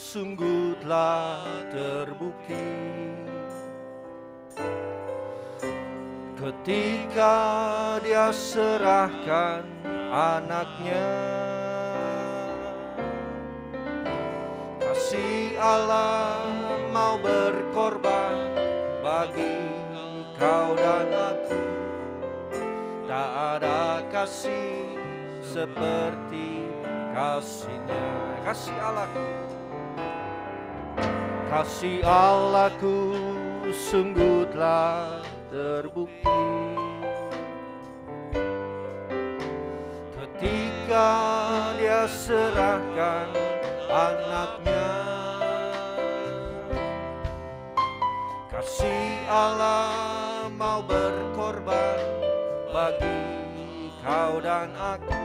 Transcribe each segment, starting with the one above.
sungguh telah terbukti ketika Dia serahkan anaknya. Kasih Allah mau berkorban bagi kau dan aku. Tak ada kasih seperti kasih-Nya. Kasih Allahku, kasih Allahku sungguh telah terbukti ketika Dia serahkan anaknya. Kasih Allah mau berkorban bagi kau dan aku.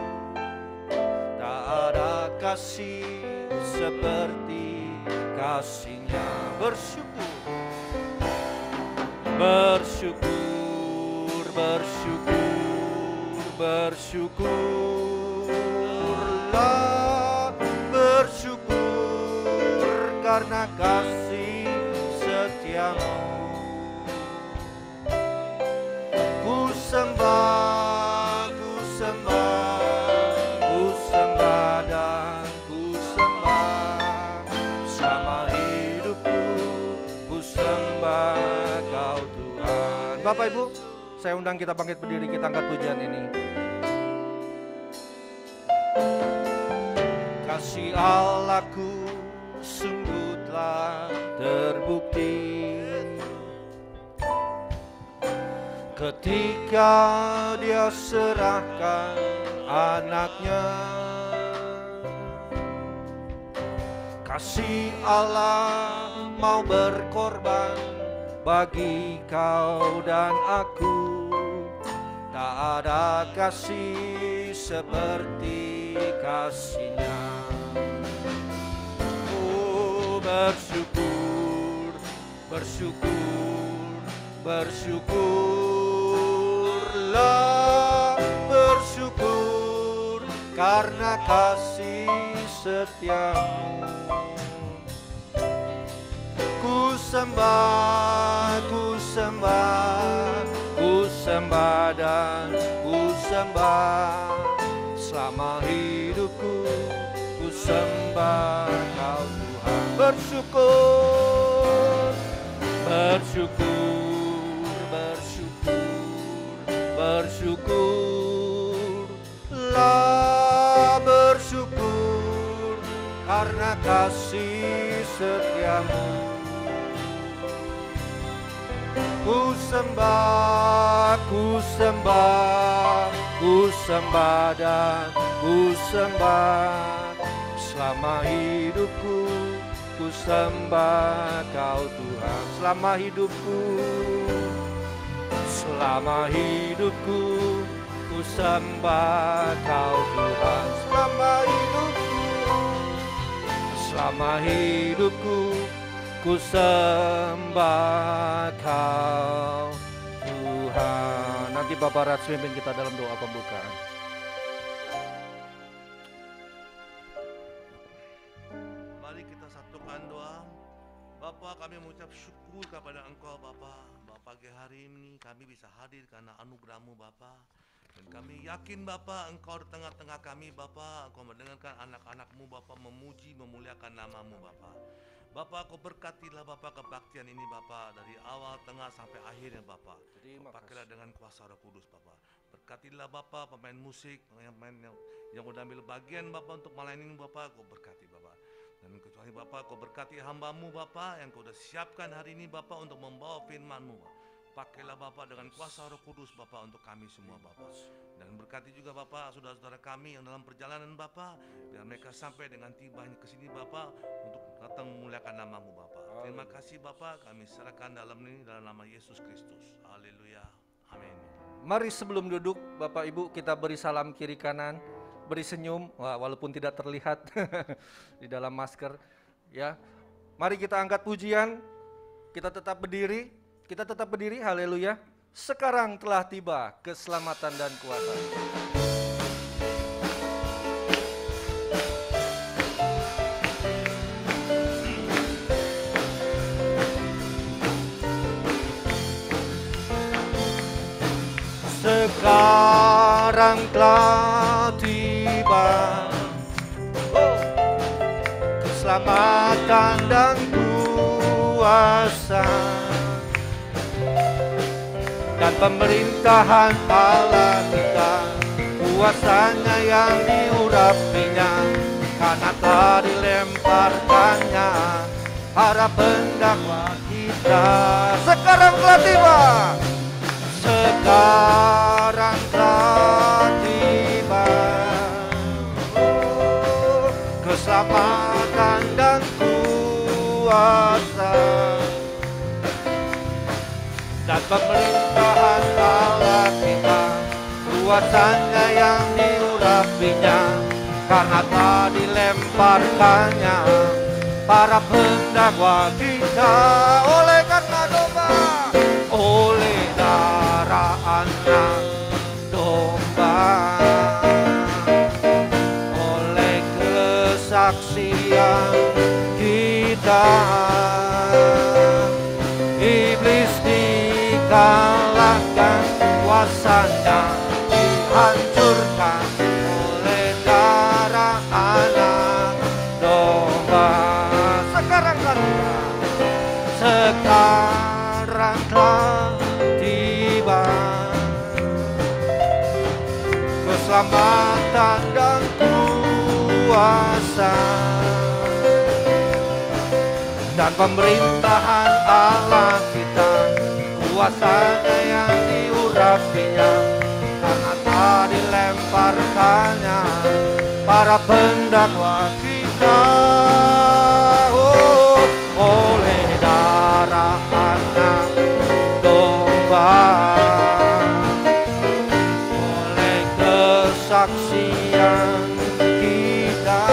Tak ada kasih seperti kasih-Nya. Bersyukur, bersyukur, bersyukur, bersyukurlah, bersyukur karena kasih setiamu. Ku sembah, ku sembah, ku sembah dan ku sembah selama hidupku. Ku sembah Kau Tuhan. Bapak Ibu, saya undang kita bangkit berdiri, kita angkat pujian ini. Kasih Allahku sungguh telah terbukti ketika Dia serahkan anaknya. Kasih Allah mau berkorban bagi kau dan aku. Tak ada kasih seperti kasih-Nya. Oh, bersyukur, bersyukur, bersyukurlah, bersyukur karena kasih setiamu. Ku sembah, ku sembah, ku sembah dan ku sembah selama hidupku. Ku sembah Kau Tuhan. Bersyukur, bersyukur, bersyukur, bersyukurlah, bersyukur karena kasih setiamu. Ku sembah, ku sembah, ku sembah dan ku sembah selama hidupku. Ku sembah Kau Tuhan selama hidupku. Selama hidupku ku sembah Kau Tuhan. Selama hidupku, selama hidupku ku sembah Kau Tuhan. Nanti Bapak Rats pimpin kita dalam doa pembukaan. Mari kita satukan doa. Bapa, kami mengucap syukur kepada Engkau Bapa. Pagi hari ini kami bisa hadir karena anugerah-Mu Bapa. Dan kami yakin Bapa, Engkau di tengah-tengah kami Bapa. Engkau mendengarkan anak-anak-Mu Bapa memuji, memuliakan nama-Mu Bapa. Bapak, Kau berkatilah Bapak kebaktian ini Bapak dari awal, tengah sampai akhirnya Bapak. Pakailah dengan kuasa Roh Kudus Bapak. Berkatilah Bapak pemain musik, pemain yang udah ambil bagian Bapak untuk melayani Bapak. Kau berkati Bapak. Dan kecuali Bapak, Kau berkati hamba-Mu Bapak yang Kau sudah siapkan hari ini Bapak untuk membawa firman-Mu Bapak. Pakailah Bapak dengan kuasa Roh Kudus Bapak untuk kami semua Bapak. Dan berkati juga Bapak saudara-saudara kami yang dalam perjalanan Bapak, biar mereka sampai dengan tibanya ke sini Bapak untuk datang memuliakan nama-Mu Bapak. Terima kasih Bapak, kami serahkan dalam ini dalam nama Yesus Kristus. Haleluya. Amin. Mari sebelum duduk Bapak Ibu kita beri salam kiri kanan, beri senyum, walaupun tidak terlihat di dalam masker ya. Mari kita angkat pujian, kita tetap berdiri. Kita tetap berdiri, haleluya. Sekarang telah tiba keselamatan dan kuasa. telah tiba. Keselamatan dan kuasa dan pemerintahan Allah kita, kuasanya yang diurapinya, karena telah dilemparkannya para pendakwa kita. Sekarang telah tiba, sekarang telah tiba. Keselamatan dan kuasa dan pemerintahan Allah kita, kuasanya yang diurapinya, karena telah dilemparkannya para pendakwa kita. Oleh karena domba, oleh darah anak domba, oleh kesaksian kita, iblis dikalahkan, kuasanya dihancurkan oleh darah anak domba. Sekarang telah tiba, keselamatan dan kuasa dan pemerintahan Allah kita, kuasanya yang diurapinya, karena telah dilemparkannya para pendakwa kita. Oleh darah anak domba, oleh kesaksian kita,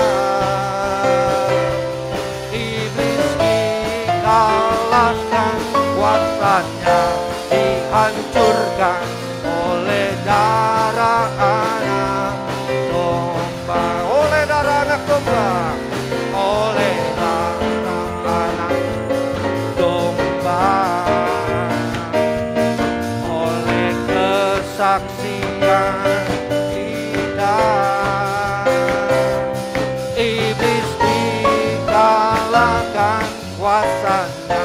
iblis dikalahkan, kuasanya dihancurkan oleh darah anak domba. Oleh darah anak domba, oleh darah anak domba, oleh kesaksian kita, iblis dikalahkan, kuasanya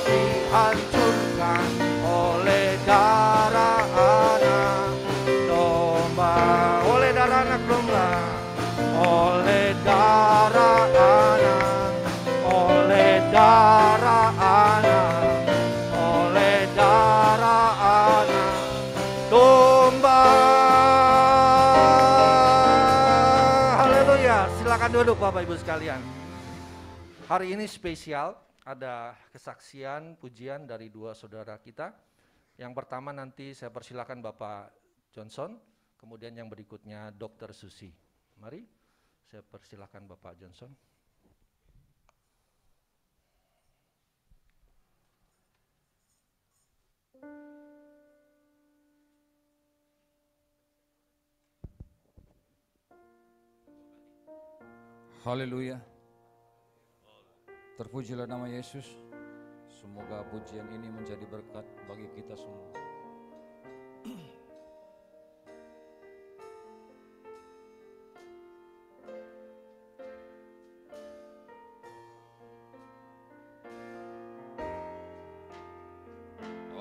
dihancurkan oleh darah anak domba. Oleh darah anak domba, oleh darah anak, oleh darah anak, oleh darah anak domba. Haleluya. Silakan duduk Bapak Ibu sekalian. Hari ini spesial, ada kesaksian pujian dari dua saudara kita. Yang pertama nanti saya persilakan Bapak Johnson, kemudian yang berikutnya Dr. Susi. Mari saya persilakan Bapak Johnson. Haleluya. Terpujilah nama Yesus. Semoga pujian ini menjadi berkat bagi kita semua.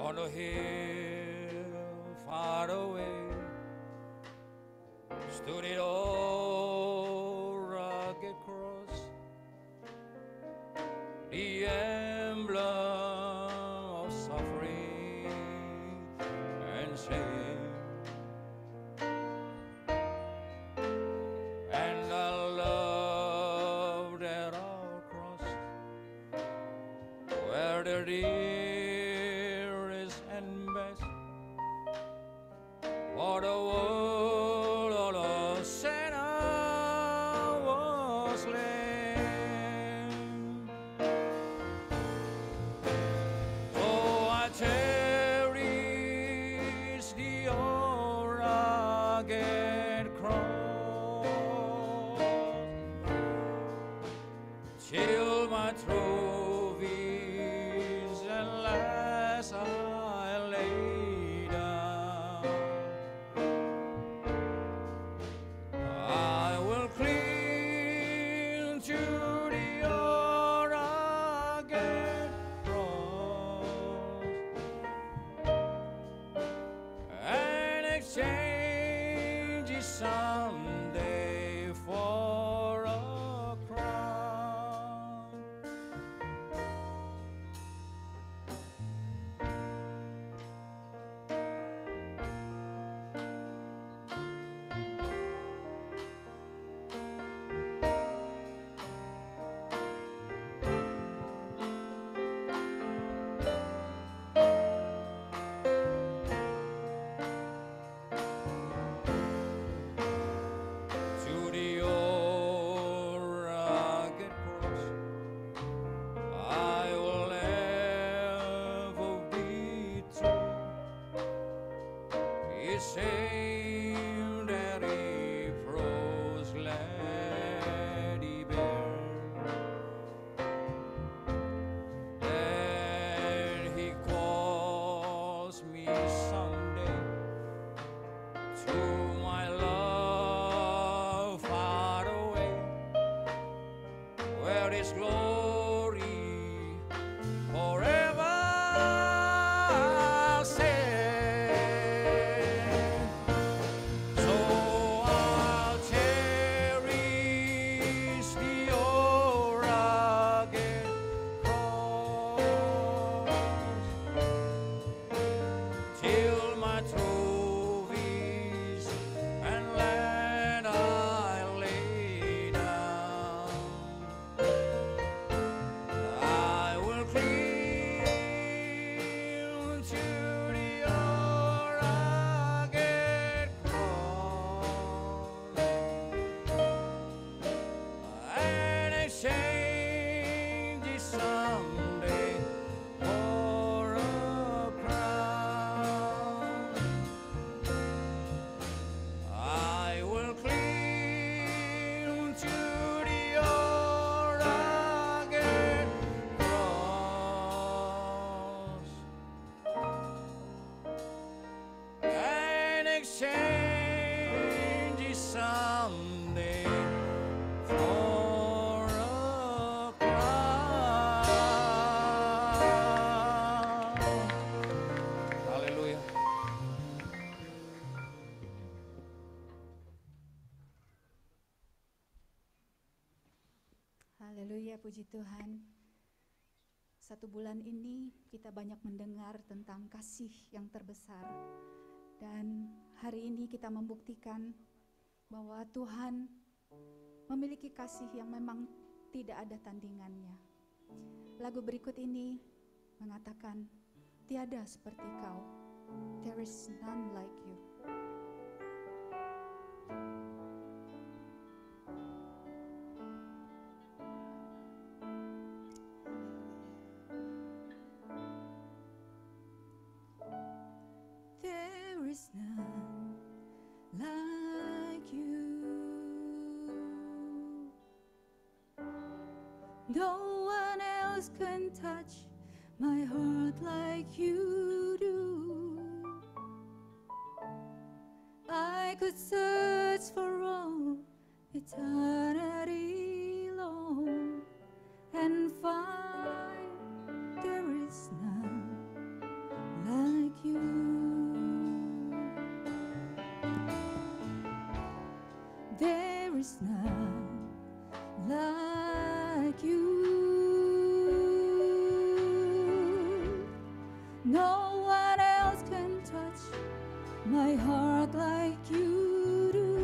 On a hill far away stood it old rugged cross, the emblem of suffering and shame, and I love that our cross where the dearest and best for the world all a sinner was slain. So I cherish the old rugged cross till my trophies and last I lay down. where is glory forever. I'll sing. So I'll cherish the rugged cross till my trophies and land I lay down. I will cling to the rugged cross and exchange it someday for a crown. I will cling to the rugged cross and exchange it someday for a crown. Haleluya. Haleluya, puji Tuhan. 1 bulan ini kita banyak mendengar tentang kasih yang terbesar. Dan hari ini kita membuktikan bahwa Tuhan memiliki kasih yang memang tidak ada tandingannya. Lagu berikut ini mengatakan, tiada seperti kau, there is none like you. There is none like you. No one else can touch my heart like you do. I could search for all eternity long and find there is none like you. There is none like you. No one else can touch my heart like you do.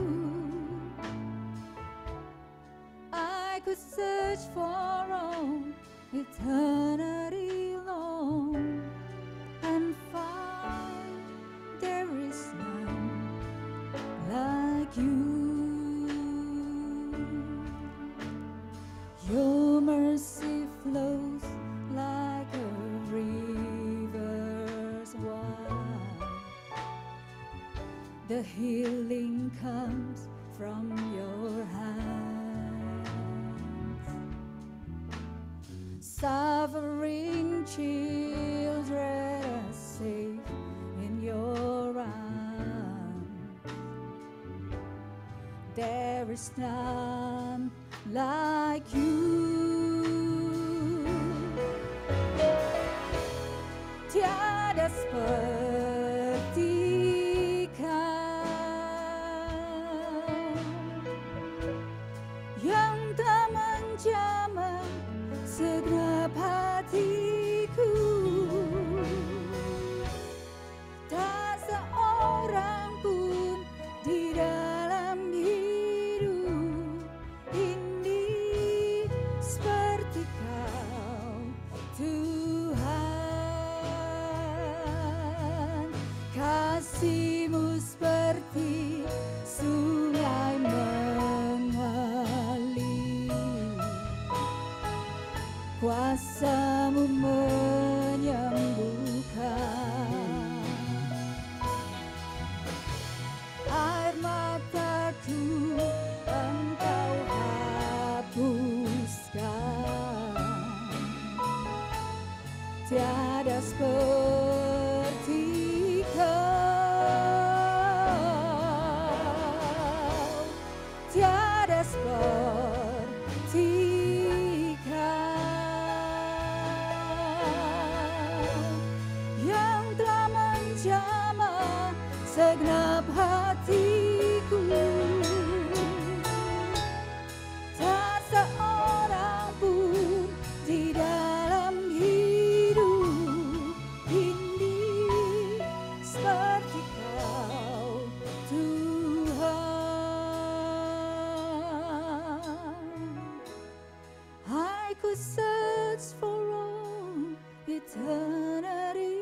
I could search for all eternity long and find there is none like you. Your mercy flows like a river's wide. The healing comes from your hands. Suffering children are safe in your arms. There is none like you. Tiada seperti kau yang tak menjamah segenap hatiku. Tak seorang pun di dalam hidup ini seperti kau, Tuhan. Kasih-Mu seperti sungai mengalir, kuasa-Mu menyembuhkan. Air mataku Engkau hapuskan. Tiada seperti Kau, tiada seperti could search for all eternity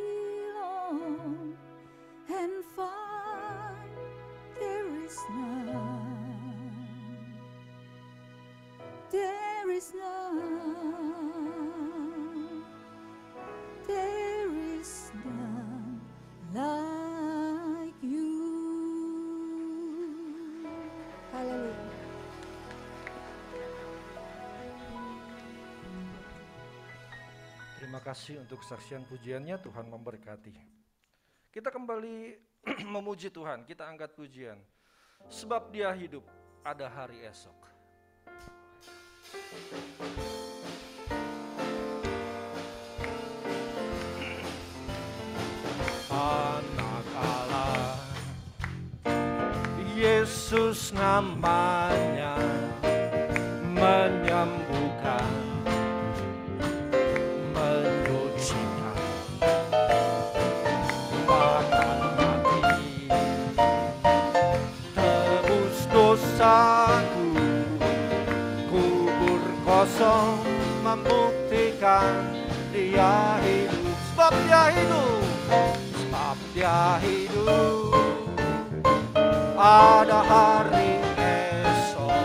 long and find there is none. There is none. There is none like you. Haleluya. Terima kasih untuk kesaksian pujiannya, Tuhan memberkati. Kita kembali memuji Tuhan, kita angkat pujian. Sebab Dia hidup, ada hari esok. Anak Allah, Yesus namanya, menyembuhkan, menyucikan, bahkan mati, tebus dosaku, kubur kosong membuktikan Dia hidup. Sebab Dia hidup, sebab Dia hidup, ada hari esok.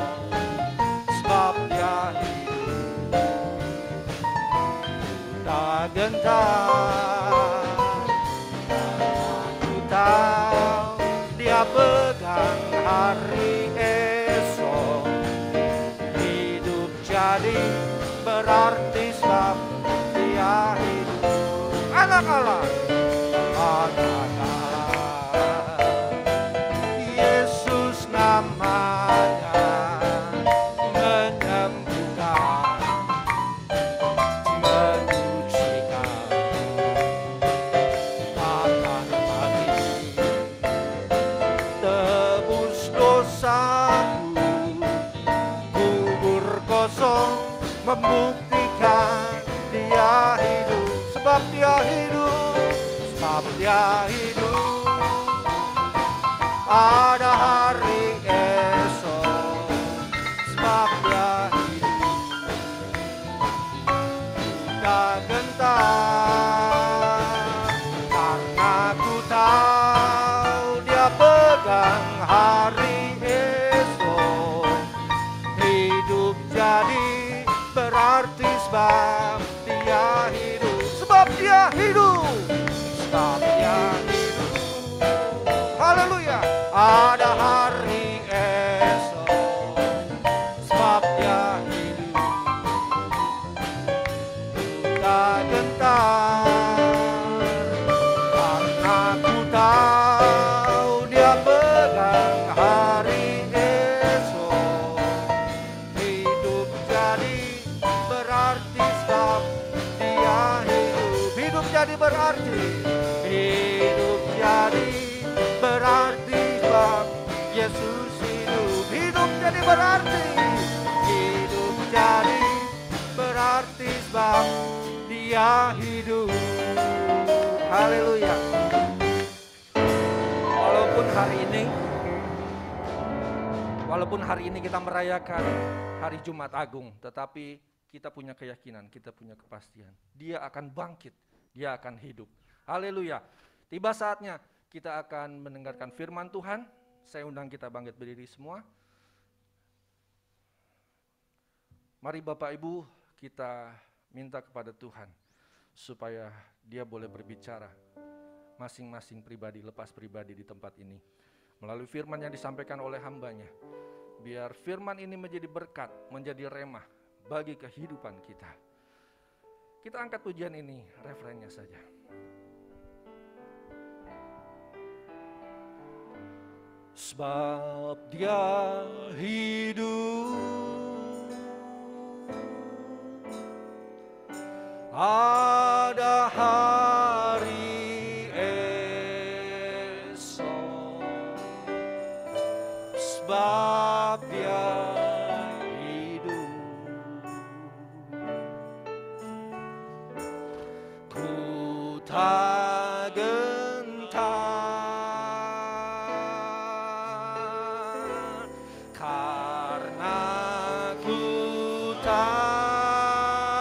Sebab Dia hidup, tak gentar, aku tahu Dia pegang hari esok. Hidup jadi berarti sebab Dia hidup. Anak Allah, anak Allah, Yesus namanya, menyembuhkan, menyucikan, bahkan mati, tebus dosaku, kubur kosong membuktikan Dia hidup. Sebab Dia hidup, sebab Dia hidup, ada hari esok. Sebab Dia hidup, tak gentar, karena ku tahu Dia pegang hari esok. Hidup jadi berarti sebab Dia hidup. Sebab Dia hidup, sebab Dia hidup. Haleluya. Ada hari esok. Sebab Dia hidup, tak gentar, karena ku tahu Dia pegang hari esok. Hidup jadi berarti sebab Dia hidup. Hidup jadi berarti, hidup jadi berarti sebab Yesus hidup. Hidup jadi berarti, hidup jadi berarti sebab Dia hidup. Haleluya. Walaupun hari ini kita merayakan hari Jumat Agung, tetapi kita punya keyakinan, kita punya kepastian. Dia akan bangkit, Dia akan hidup. Haleluya. Tiba saatnya kita akan mendengarkan firman Tuhan. Saya undang kita bangkit berdiri semua. Mari Bapak Ibu, kita minta kepada Tuhan supaya Dia boleh berbicara masing-masing pribadi, lepas pribadi di tempat ini. Melalui firman yang disampaikan oleh hambanya. Biar firman ini menjadi berkat, menjadi remah bagi kehidupan kita. Kita angkat pujian ini, refrennya saja. Sebab Dia hidup, ada hari esok. Sebab Dia hidup, ku tak gentar, karena ku tahu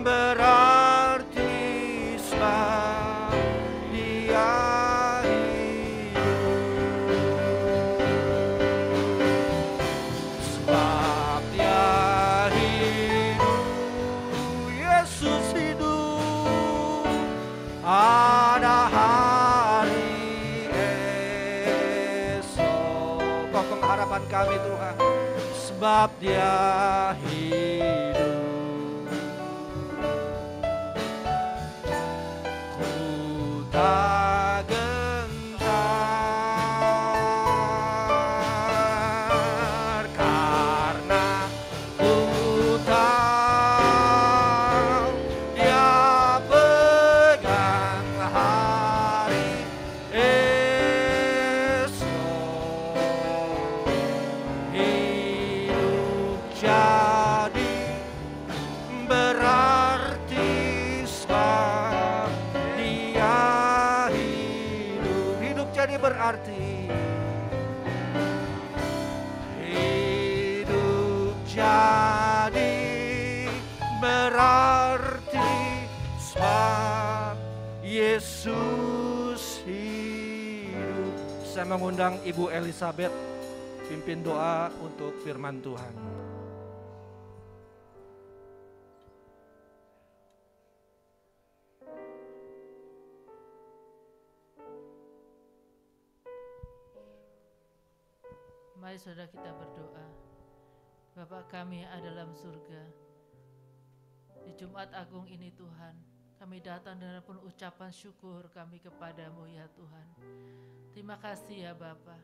berarti sebab dia sebab dia hidup, Yesus hidup, ada hari esok. Kau pengharapan kami Tuhan, sebab dia hidup. Ku tak gentar karena ku tahu dia pegang hari esok. Hidup jadi berarti sebab dia hidup. Hidup jadi berarti. Hidup jadi berarti sebab Yesus hidup. Saya mengundang Ibu Elizabeth pimpin doa untuk firman Tuhan. Mari saudara kita berdoa. Bapa kami yang ada dalam surga, di Jumat Agung ini Tuhan, kami datang dengan penuh ucapan syukur kami kepadamu ya Tuhan. Terima kasih ya Bapa,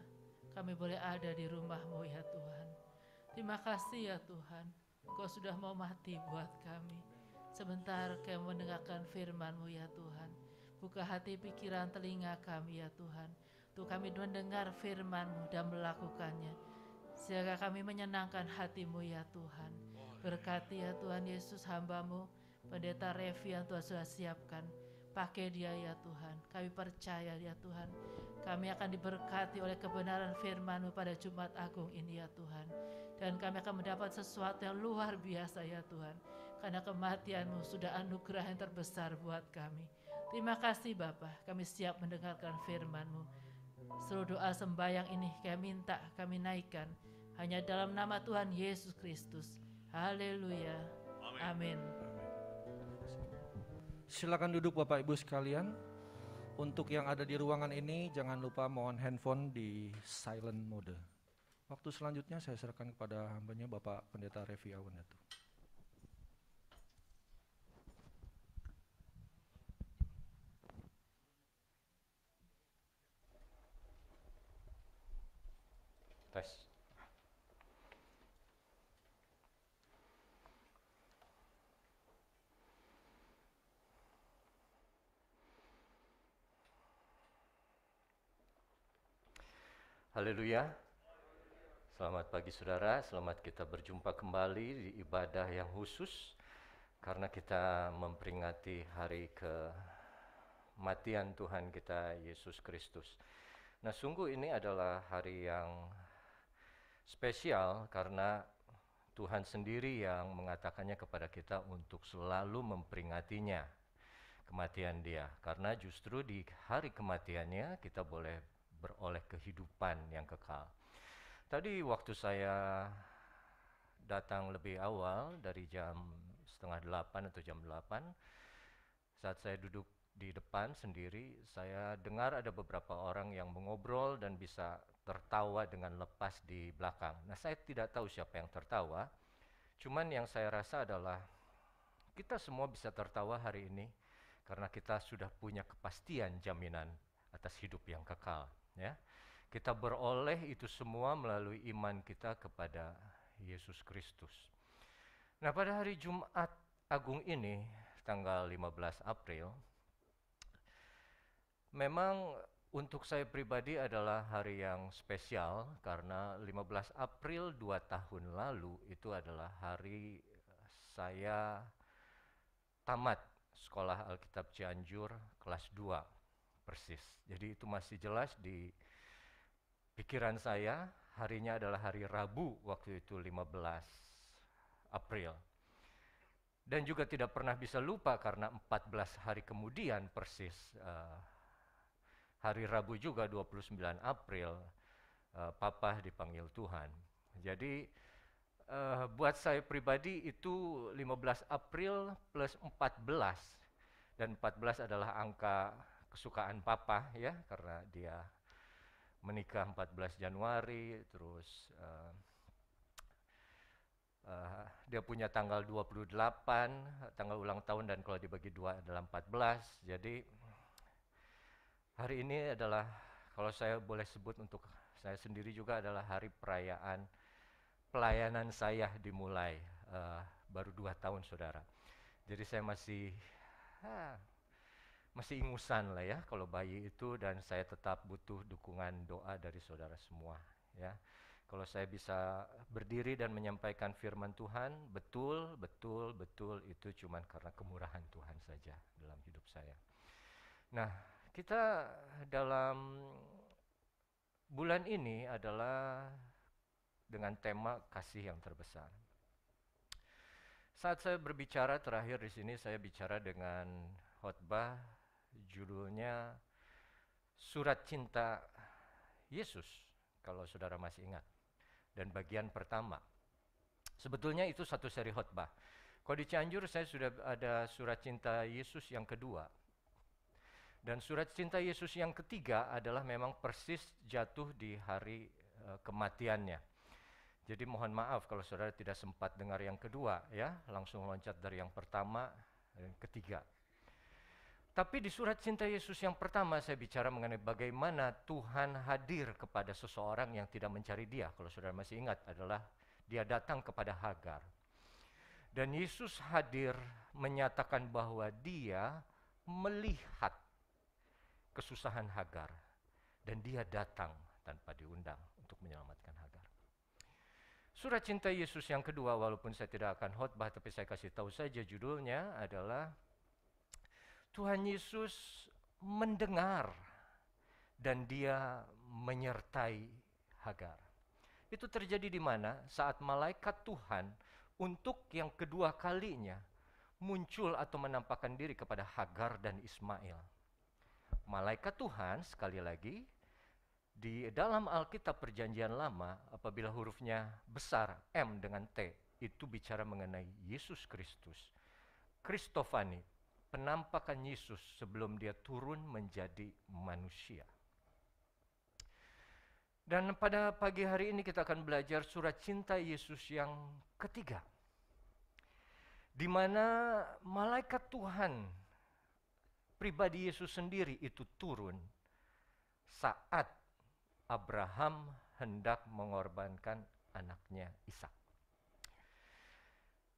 kami boleh ada di rumah-Mu ya Tuhan. Terima kasih ya Tuhan, Engkau sudah mau mati buat kami. Sebentar kami mendengarkan firman-Mu ya Tuhan. Buka hati pikiran telinga kami ya Tuhan, untuk kami mendengar firman-Mu dan melakukannya, sehingga kami menyenangkan hati-Mu ya Tuhan. Berkati ya Tuhan Yesus hamba-Mu, Pendeta Revi yang Tuhan sudah siapkan. Pakai dia ya Tuhan, kami percaya ya Tuhan, kami akan diberkati oleh kebenaran firman-Mu pada Jumat Agung ini ya Tuhan. Dan kami akan mendapat sesuatu yang luar biasa ya Tuhan, karena kematian-Mu sudah anugerah yang terbesar buat kami. Terima kasih Bapa, kami siap mendengarkan firman-Mu. Seluruh doa sembahyang ini kami minta, kami naikkan hanya dalam nama Tuhan Yesus Kristus. Haleluya. Amin. Silakan duduk Bapak Ibu sekalian. Untuk yang ada di ruangan ini, jangan lupa mohon handphone di silent mode. Waktu selanjutnya saya serahkan kepada hambanya Bapak Pendeta Revi Awandatu. Tes. Haleluya. Selamat pagi saudara, selamat kita berjumpa kembali di ibadah yang khusus karena kita memperingati hari kematian Tuhan kita Yesus Kristus. Nah, sungguh ini adalah hari yang spesial karena Tuhan sendiri yang mengatakannya kepada kita untuk selalu memperingatinya, kematian Dia. Karena justru di hari kematiannya kita boleh beroleh kehidupan yang kekal. Tadi waktu saya datang lebih awal dari jam 7:30 atau jam 8, saat saya duduk di depan sendiri, saya dengar ada beberapa orang yang mengobrol dan bisa tertawa dengan lepas di belakang. Nah, saya tidak tahu siapa yang tertawa, cuman yang saya rasa adalah kita semua bisa tertawa hari ini karena kita sudah punya kepastian jaminan atas hidup yang kekal, ya. Kita beroleh itu semua melalui iman kita kepada Yesus Kristus. Nah, pada hari Jumat Agung ini, tanggal 15 April, memang untuk saya pribadi adalah hari yang spesial karena 15 April 2 tahun lalu itu adalah hari saya tamat sekolah Alkitab Cianjur kelas 2 persis. Jadi itu masih jelas di pikiran saya, harinya adalah hari Rabu waktu itu 15 April. Dan juga tidak pernah bisa lupa karena 14 hari kemudian persis, hari Rabu juga 29 April, Papa dipanggil Tuhan. Jadi buat saya pribadi itu 15 April plus 14. Dan 14 adalah angka kesukaan Papa ya, karena dia menikah 14 Januari, terus dia punya tanggal 28, tanggal ulang tahun, dan kalau dibagi 2 adalah 14. Jadi hari ini adalah, kalau saya boleh sebut untuk saya sendiri juga, adalah hari perayaan pelayanan saya dimulai, baru 2 tahun saudara. Jadi saya masih ingusan lah ya kalau bayi itu, dan saya tetap butuh dukungan doa dari saudara semua ya. Kalau saya bisa berdiri dan menyampaikan firman Tuhan, betul itu cuman karena kemurahan Tuhan saja dalam hidup saya. Nah, kita dalam bulan ini adalah dengan tema kasih yang terbesar. Saat saya berbicara terakhir di sini, saya bicara dengan khotbah judulnya Surat Cinta Yesus, kalau saudara masih ingat. Dan bagian pertama. Sebetulnya itu satu seri khotbah. Kalau di Cianjur saya sudah ada Surat Cinta Yesus yang kedua. Dan Surat Cinta Yesus yang ketiga adalah memang persis jatuh di hari kematiannya. Jadi mohon maaf kalau saudara tidak sempat dengar yang kedua ya, langsung loncat dari yang pertama dan ketiga. Tapi di Surat Cinta Yesus yang pertama saya bicara mengenai bagaimana Tuhan hadir kepada seseorang yang tidak mencari Dia. Kalau saudara masih ingat, adalah Dia datang kepada Hagar. Dan Yesus hadir menyatakan bahwa Dia melihat kesusahan Hagar. Dan Dia datang tanpa diundang untuk menyelamatkan Hagar. Surat Cinta Yesus yang kedua, walaupun saya tidak akan khotbah, tapi saya kasih tahu saja judulnya adalah Tuhan Yesus mendengar dan Dia menyertai Hagar. Itu terjadi di mana? Saat malaikat Tuhan untuk yang kedua kalinya muncul atau menampakkan diri kepada Hagar dan Ismail. Malaikat Tuhan, sekali lagi, di dalam Alkitab Perjanjian Lama, apabila hurufnya besar, M dengan T, itu bicara mengenai Yesus Kristus. Kristofani, penampakan Yesus sebelum Dia turun menjadi manusia. Dan pada pagi hari ini kita akan belajar Surat Cinta Yesus yang ketiga, di mana malaikat Tuhan, pribadi Yesus sendiri itu turun saat Abraham hendak mengorbankan anaknya Ishak.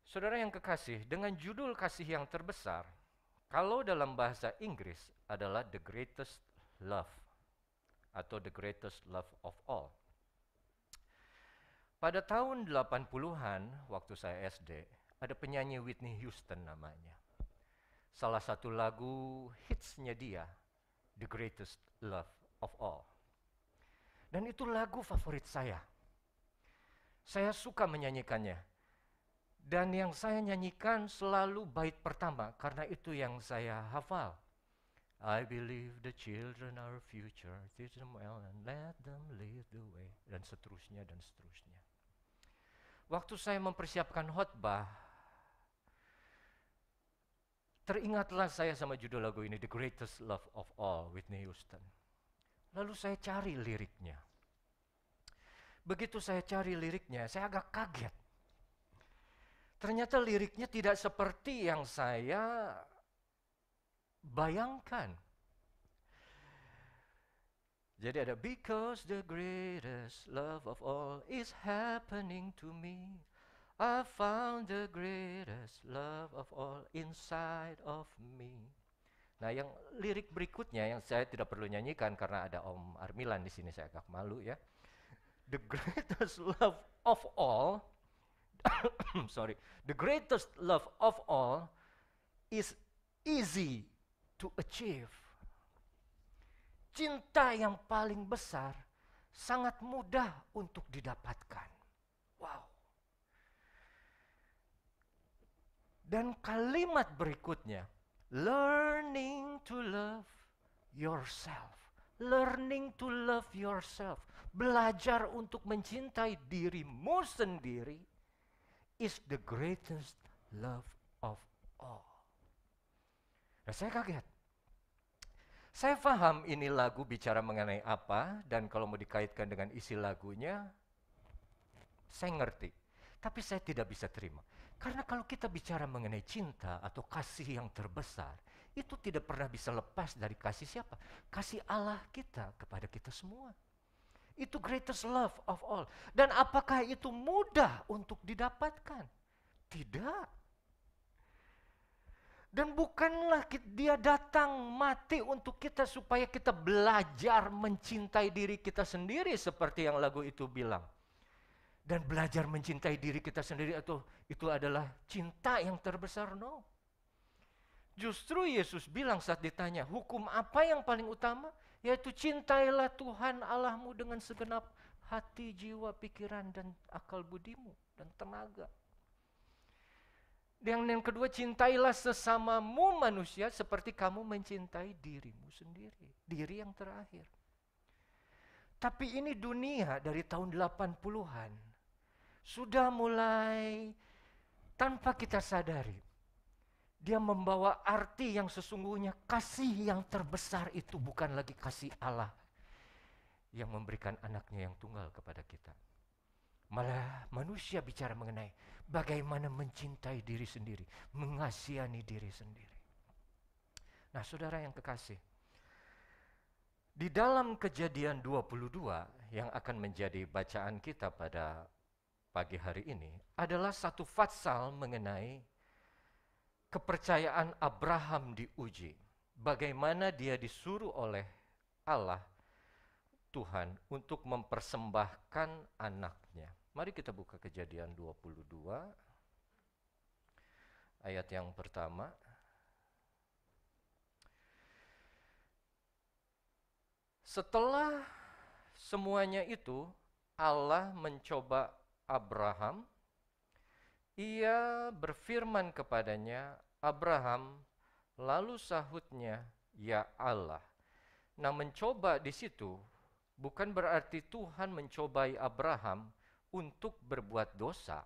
Saudara yang kekasih, dengan judul kasih yang terbesar, kalau dalam bahasa Inggris adalah the greatest love atau the greatest love of all. Pada tahun 80-an waktu saya SD, ada penyanyi Whitney Houston namanya. Salah satu lagu hitsnya dia, The Greatest Love of All. Dan itu lagu favorit saya. Saya suka menyanyikannya. Dan yang saya nyanyikan selalu bait pertama, karena itu yang saya hafal. I believe the children are future, teach them well and let them lead the way. Dan seterusnya dan seterusnya. Waktu saya mempersiapkan khotbah, teringatlah saya sama judul lagu ini, The Greatest Love of All, Whitney Houston. Lalu saya cari liriknya. Begitu saya cari liriknya, saya agak kaget. Ternyata liriknya tidak seperti yang saya bayangkan. Jadi ada, because the greatest love of all is happening to me. I found the greatest love of all inside of me. Nah, yang lirik berikutnya yang saya tidak perlu nyanyikan karena ada Om Armilan di sini, saya agak malu ya. The greatest love of all the greatest love of all is easy to achieve. Cinta yang paling besar sangat mudah untuk didapatkan. Wow. Dan kalimat berikutnya, learning to love yourself. Learning to love yourself. Belajar untuk mencintai dirimu sendiri is the greatest love of all. Nah, saya kaget. Saya paham ini lagu bicara mengenai apa, dan kalau mau dikaitkan dengan isi lagunya, saya ngerti. Tapi saya tidak bisa terima. Karena kalau kita bicara mengenai cinta atau kasih yang terbesar, itu tidak pernah bisa lepas dari kasih siapa? Kasih Allah kita kepada kita semua. Itu greatest love of all. Dan apakah itu mudah untuk didapatkan? Tidak. Dan bukanlah dia datang mati untuk kita supaya kita belajar mencintai diri kita sendiri seperti yang lagu itu bilang. Dan belajar mencintai diri kita sendiri atau itu adalah cinta yang terbesar? No. Justru Yesus bilang saat ditanya, hukum apa yang paling utama? Yaitu cintailah Tuhan Allahmu dengan segenap hati, jiwa, pikiran, dan akal budimu, dan tenaga. Dan yang kedua, cintailah sesamamu manusia seperti kamu mencintai dirimu sendiri. Diri yang terakhir. Tapi ini dunia dari tahun 80-an sudah mulai tanpa kita sadari. Dia membawa arti yang sesungguhnya kasih yang terbesar itu bukan lagi kasih Allah yang memberikan anaknya yang tunggal kepada kita. Malah manusia bicara mengenai bagaimana mencintai diri sendiri, mengasihani diri sendiri. Nah, saudara yang kekasih, di dalam Kejadian 22 yang akan menjadi bacaan kita pada pagi hari ini adalah satu fatsal mengenai kepercayaan Abraham diuji. Bagaimana dia disuruh oleh Allah, Tuhan, untuk mempersembahkan anaknya. Mari kita buka Kejadian 22, ayat yang pertama. Setelah semuanya itu, Allah mencoba Abraham. Ia berfirman kepadanya, Abraham, lalu sahutnya, ya Allah. Nah, mencoba di situ bukan berarti Tuhan mencobai Abraham untuk berbuat dosa,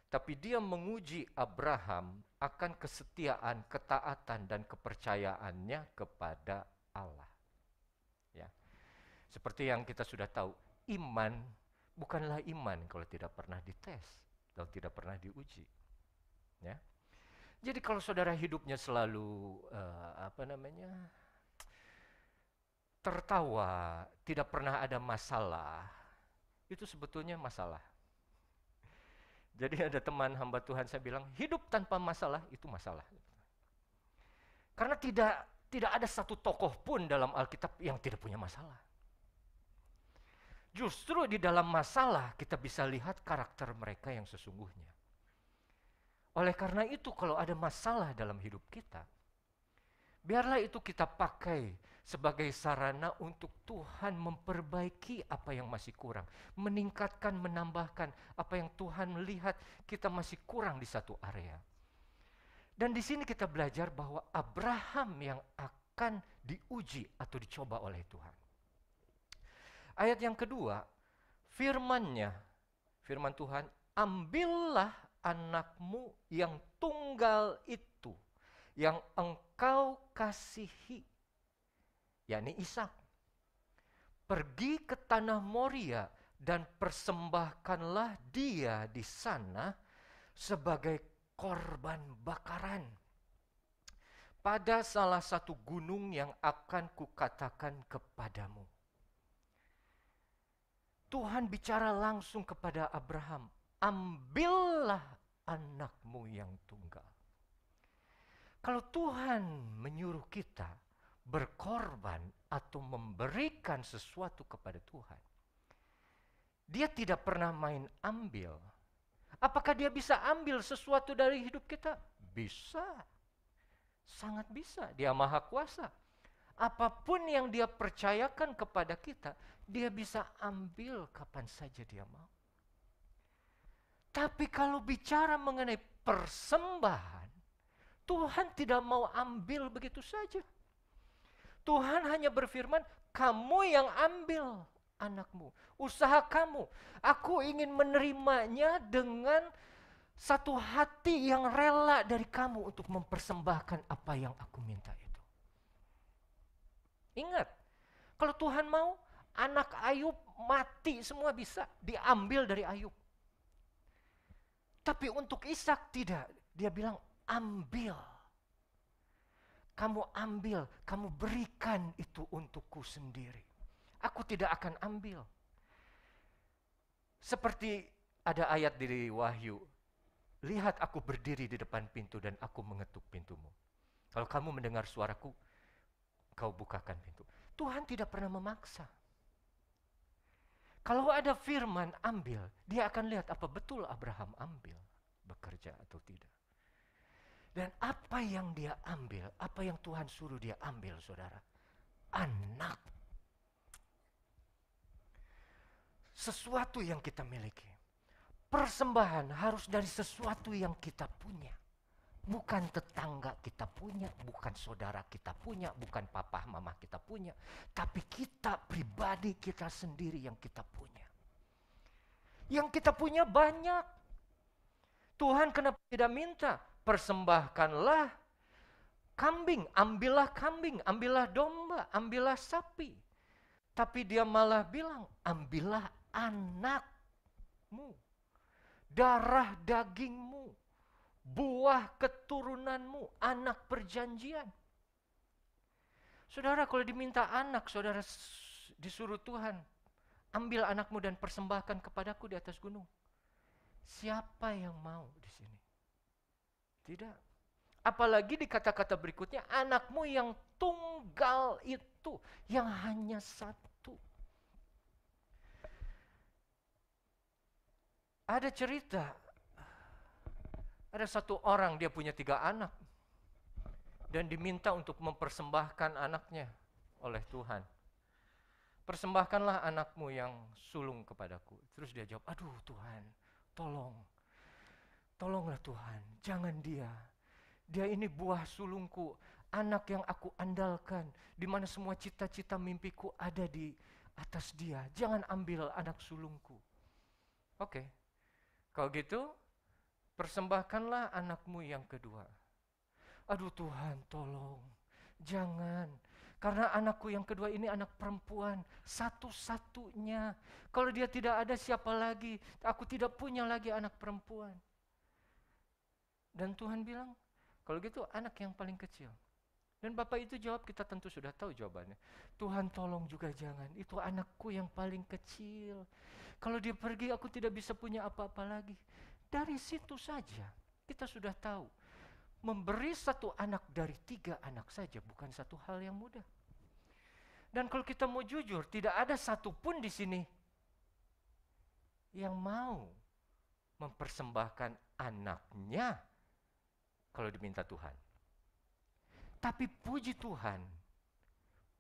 tapi dia menguji Abraham akan kesetiaan, ketaatan, dan kepercayaannya kepada Allah. Ya. Seperti yang kita sudah tahu, iman bukanlah iman kalau tidak pernah dites. Kalau tidak pernah diuji, ya. Jadi kalau saudara hidupnya selalu tertawa, tidak pernah ada masalah, itu sebetulnya masalah. Jadi ada teman hamba Tuhan saya bilang, hidup tanpa masalah itu masalah. Karena tidak ada satu tokoh pun dalam Alkitab yang tidak punya masalah. Justru di dalam masalah kita bisa lihat karakter mereka yang sesungguhnya. Oleh karena itu kalau ada masalah dalam hidup kita, biarlah itu kita pakai sebagai sarana untuk Tuhan memperbaiki apa yang masih kurang. Meningkatkan, menambahkan apa yang Tuhan melihat kita masih kurang di satu area. Dan di sini kita belajar bahwa Abraham yang akan diuji atau dicoba oleh Tuhan. Ayat yang kedua, firman Tuhan, ambillah anakmu yang tunggal itu, yang engkau kasihi, yakni Ishak. Pergi ke tanah Moria dan persembahkanlah dia di sana sebagai korban bakaran pada salah satu gunung yang akan kukatakan kepadamu. Tuhan bicara langsung kepada Abraham, ambillah anakmu yang tunggal. Kalau Tuhan menyuruh kita berkorban atau memberikan sesuatu kepada Tuhan, dia tidak pernah main ambil. Apakah dia bisa ambil sesuatu dari hidup kita? Bisa, sangat bisa. Dia maha kuasa. Apapun yang dia percayakan kepada kita, dia bisa ambil kapan saja dia mau. Tapi kalau bicara mengenai persembahan, Tuhan tidak mau ambil begitu saja. Tuhan hanya berfirman, kamu yang ambil anakmu, usaha kamu. Aku ingin menerimanya dengan satu hati yang rela dari kamu untuk mempersembahkan apa yang aku minta itu. Ingat, kalau Tuhan mau, anak Ayub mati semua bisa diambil dari Ayub. Tapi untuk Ishak tidak. Dia bilang, ambil. Kamu ambil, kamu berikan itu untukku sendiri. Aku tidak akan ambil. Seperti ada ayat di Wahyu, lihat aku berdiri di depan pintu dan aku mengetuk pintumu. Kalau kamu mendengar suaraku, kau bukakan pintu. Tuhan tidak pernah memaksa. Kalau ada firman ambil, dia akan lihat apa betul Abraham ambil, bekerja atau tidak. Dan apa yang dia ambil, apa yang Tuhan suruh dia ambil, saudara? Anak. Sesuatu yang kita miliki. Persembahan harus dari sesuatu yang kita punya. Bukan tetangga kita punya, bukan saudara kita punya, bukan papa mama kita punya. Tapi kita pribadi, kita sendiri yang kita punya. Yang kita punya banyak. Tuhan kenapa tidak minta? Persembahkanlah kambing, ambillah domba, ambillah sapi. Tapi dia malah bilang, ambillah anakmu, darah dagingmu, buah keturunanmu, anak perjanjian. Saudara, kalau diminta anak, saudara disuruh Tuhan, ambil anakmu dan persembahkan kepadaku di atas gunung. Siapa yang mau di sini? Tidak. Apalagi di kata-kata berikutnya, anakmu yang tunggal itu, yang hanya satu. Ada cerita, ada satu orang dia punya 3 anak. Dan diminta untuk mempersembahkan anaknya oleh Tuhan. Persembahkanlah anakmu yang sulung kepadaku. Terus dia jawab, aduh Tuhan, tolonglah Tuhan, jangan dia. Dia ini buah sulungku, anak yang aku andalkan, di mana semua cita-cita mimpiku ada di atas dia. Jangan ambil anak sulungku. Oke, kalau gitu persembahkanlah anakmu yang kedua. Aduh Tuhan, tolong, jangan. Karena anakku yang kedua ini anak perempuan, satu-satunya. Kalau dia tidak ada, siapa lagi? Aku tidak punya lagi anak perempuan. Dan Tuhan bilang, kalau gitu anak yang paling kecil. Dan bapak itu jawab, kita tentu sudah tahu jawabannya. Tuhan tolong juga jangan, itu anakku yang paling kecil. Kalau dia pergi, aku tidak bisa punya apa-apa lagi. Dari situ saja, kita sudah tahu. Memberi satu anak dari 3 anak saja bukan satu hal yang mudah. Dan kalau kita mau jujur, tidak ada satupun di sini yang mau mempersembahkan anaknya kalau diminta Tuhan. Tapi puji Tuhan,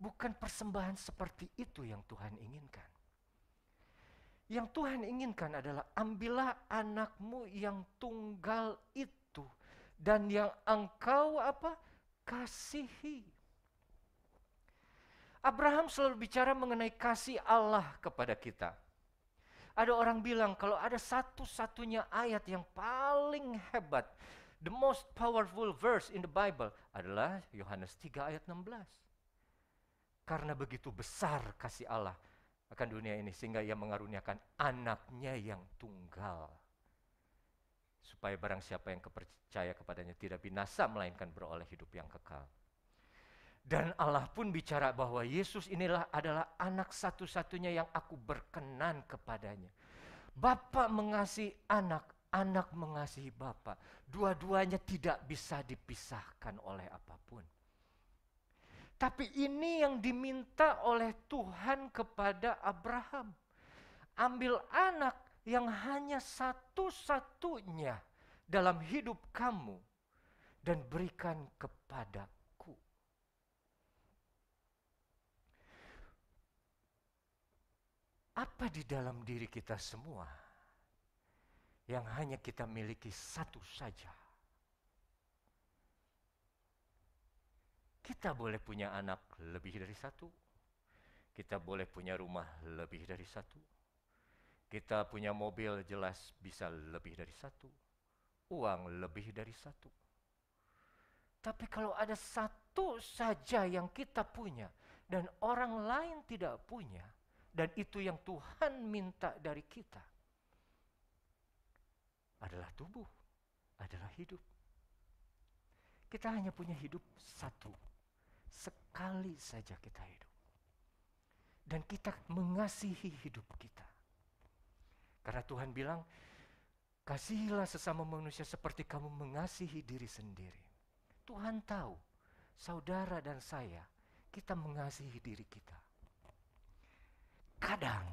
bukan persembahan seperti itu yang Tuhan inginkan. Yang Tuhan inginkan adalah ambillah anakmu yang tunggal itu dan yang engkau kasihi. Abraham selalu bicara mengenai kasih Allah kepada kita. Ada orang bilang kalau ada satu-satunya ayat yang paling hebat, the most powerful verse in the Bible adalah Yohanes 3 ayat 16. Karena begitu besar kasih Allah akan dunia ini sehingga ia mengaruniakan anaknya yang tunggal. Supaya barang siapa yang percaya kepadanya tidak binasa melainkan beroleh hidup yang kekal. Dan Allah pun bicara bahwa Yesus inilah adalah anak satu-satunya yang aku berkenan kepadanya. Bapa mengasihi anak, anak mengasihi Bapa. Dua-duanya tidak bisa dipisahkan oleh apapun. Tapi ini yang diminta oleh Tuhan kepada Abraham. Ambil anak yang hanya satu-satunya dalam hidup kamu dan berikan kepadaku. Apa di dalam diri kita semua yang hanya kita miliki satu saja? Kita boleh punya anak lebih dari satu. Kita boleh punya rumah lebih dari satu. Kita punya mobil jelas bisa lebih dari satu. Uang lebih dari satu. Tapi kalau ada satu saja yang kita punya dan orang lain tidak punya, dan itu yang Tuhan minta dari kita, adalah tubuh, adalah hidup. Kita hanya punya hidup satu. Sekali saja kita hidup. Dan kita mengasihi hidup kita. Karena Tuhan bilang, kasihilah sesama manusia seperti kamu mengasihi diri sendiri. Tuhan tahu, saudara dan saya, kita mengasihi diri kita. Kadang,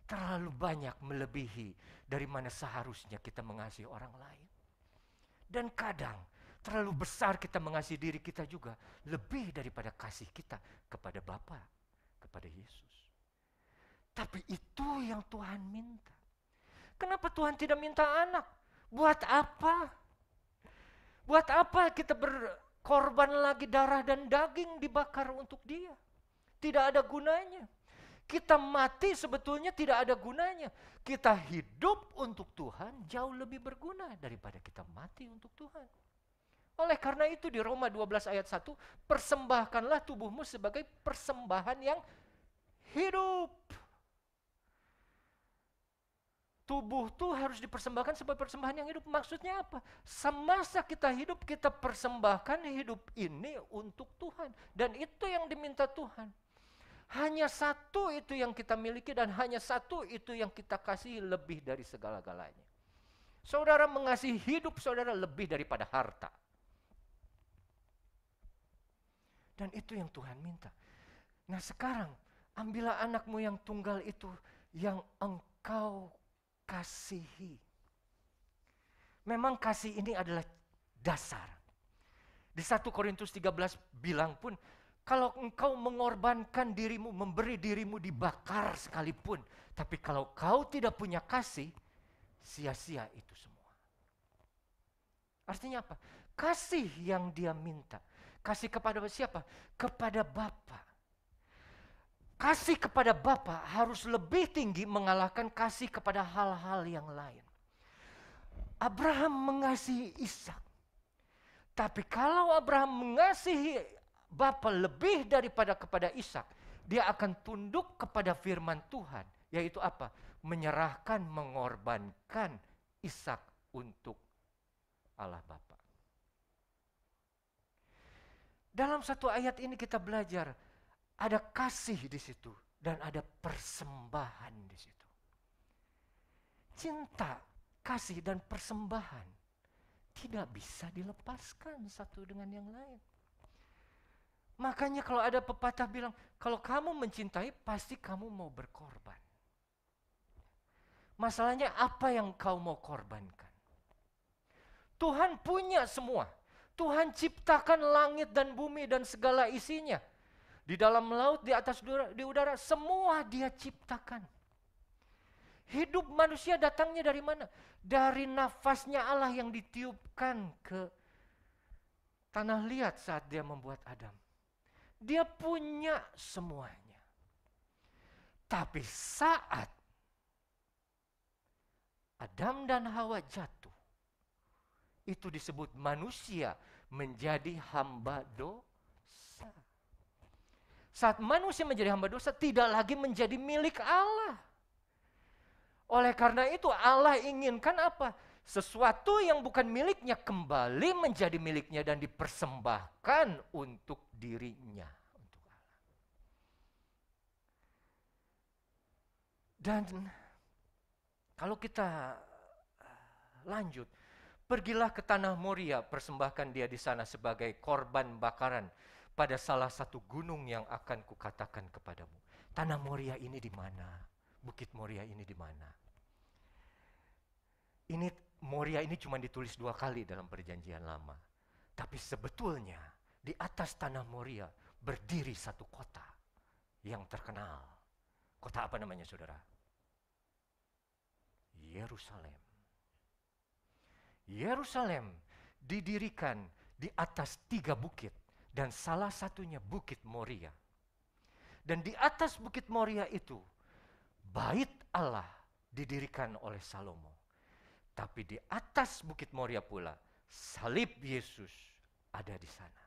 terlalu banyak melebihi dari mana seharusnya kita mengasihi orang lain. Dan kadang, terlalu besar kita mengasihi diri kita juga, lebih daripada kasih kita kepada Bapa, kepada Yesus. Tapi itu yang Tuhan minta. Kenapa Tuhan tidak minta anak? Buat apa? Buat apa kita berkorban lagi darah dan daging dibakar untuk dia? Tidak ada gunanya. Kita mati sebetulnya tidak ada gunanya. Kita hidup untuk Tuhan jauh lebih berguna daripada kita mati untuk Tuhan. Oleh karena itu di Roma 12 ayat 1, persembahkanlah tubuhmu sebagai persembahan yang hidup. Tubuh itu harus dipersembahkan sebagai persembahan yang hidup. Maksudnya apa? Semasa kita hidup, kita persembahkan hidup ini untuk Tuhan. Dan itu yang diminta Tuhan. Hanya satu itu yang kita miliki dan hanya satu itu yang kita kasih lebih dari segala-galanya. Saudara mengasihi hidup saudara lebih daripada harta. Dan itu yang Tuhan minta. Nah sekarang, ambillah anakmu yang tunggal itu yang engkau kasihi. Memang kasih ini adalah dasar. Di 1 Korintus 13 bilang pun, kalau engkau mengorbankan dirimu, memberi dirimu dibakar sekalipun, tapi kalau kau tidak punya kasih, sia-sia itu semua. Artinya apa? Kasih yang dia minta. Kasih kepada siapa? Kepada Bapa. Kasih kepada Bapa harus lebih tinggi mengalahkan kasih kepada hal-hal yang lain. Abraham mengasihi Ishak. Tapi kalau Abraham mengasihi Bapa lebih daripada kepada Ishak, dia akan tunduk kepada firman Tuhan, yaitu apa? Menyerahkan, mengorbankan Ishak untuk Allah Bapa. Dalam satu ayat ini kita belajar ada kasih di situ dan ada persembahan di situ. Cinta, kasih dan persembahan tidak bisa dilepaskan satu dengan yang lain. Makanya kalau ada pepatah bilang, kalau kamu mencintai pasti kamu mau berkorban. Masalahnya apa yang kau mau korbankan? Tuhan punya semua. Tuhan ciptakan langit dan bumi dan segala isinya. Di dalam laut, di atas di udara, semua dia ciptakan. Hidup manusia datangnya dari mana? Dari nafasnya Allah yang ditiupkan ke tanah liat saat dia membuat Adam. Dia punya semuanya. Tapi saat Adam dan Hawa jatuh, itu disebut manusia menjadi hamba dosa. Saat manusia menjadi hamba dosa, tidak lagi menjadi milik Allah. Oleh karena itu Allah inginkan apa? Sesuatu yang bukan miliknya kembali menjadi miliknya dan dipersembahkan untuk dirinya. Untuk Allah. Dan kalau kita lanjut, pergilah ke tanah Moria, persembahkan dia di sana sebagai korban bakaran pada salah satu gunung yang akan kukatakan kepadamu. Tanah Moria ini di mana? Bukit Moria ini di mana? Ini Moria ini cuma ditulis 2 kali dalam perjanjian lama. Tapi sebetulnya di atas tanah Moria berdiri satu kota yang terkenal. Kota apa namanya saudara? Yerusalem. Yerusalem didirikan di atas 3 bukit Dan salah satunya Bukit Moria. Dan di atas Bukit Moria itu, Bait Allah didirikan oleh Salomo. Tapi di atas Bukit Moria pula, salib Yesus ada di sana.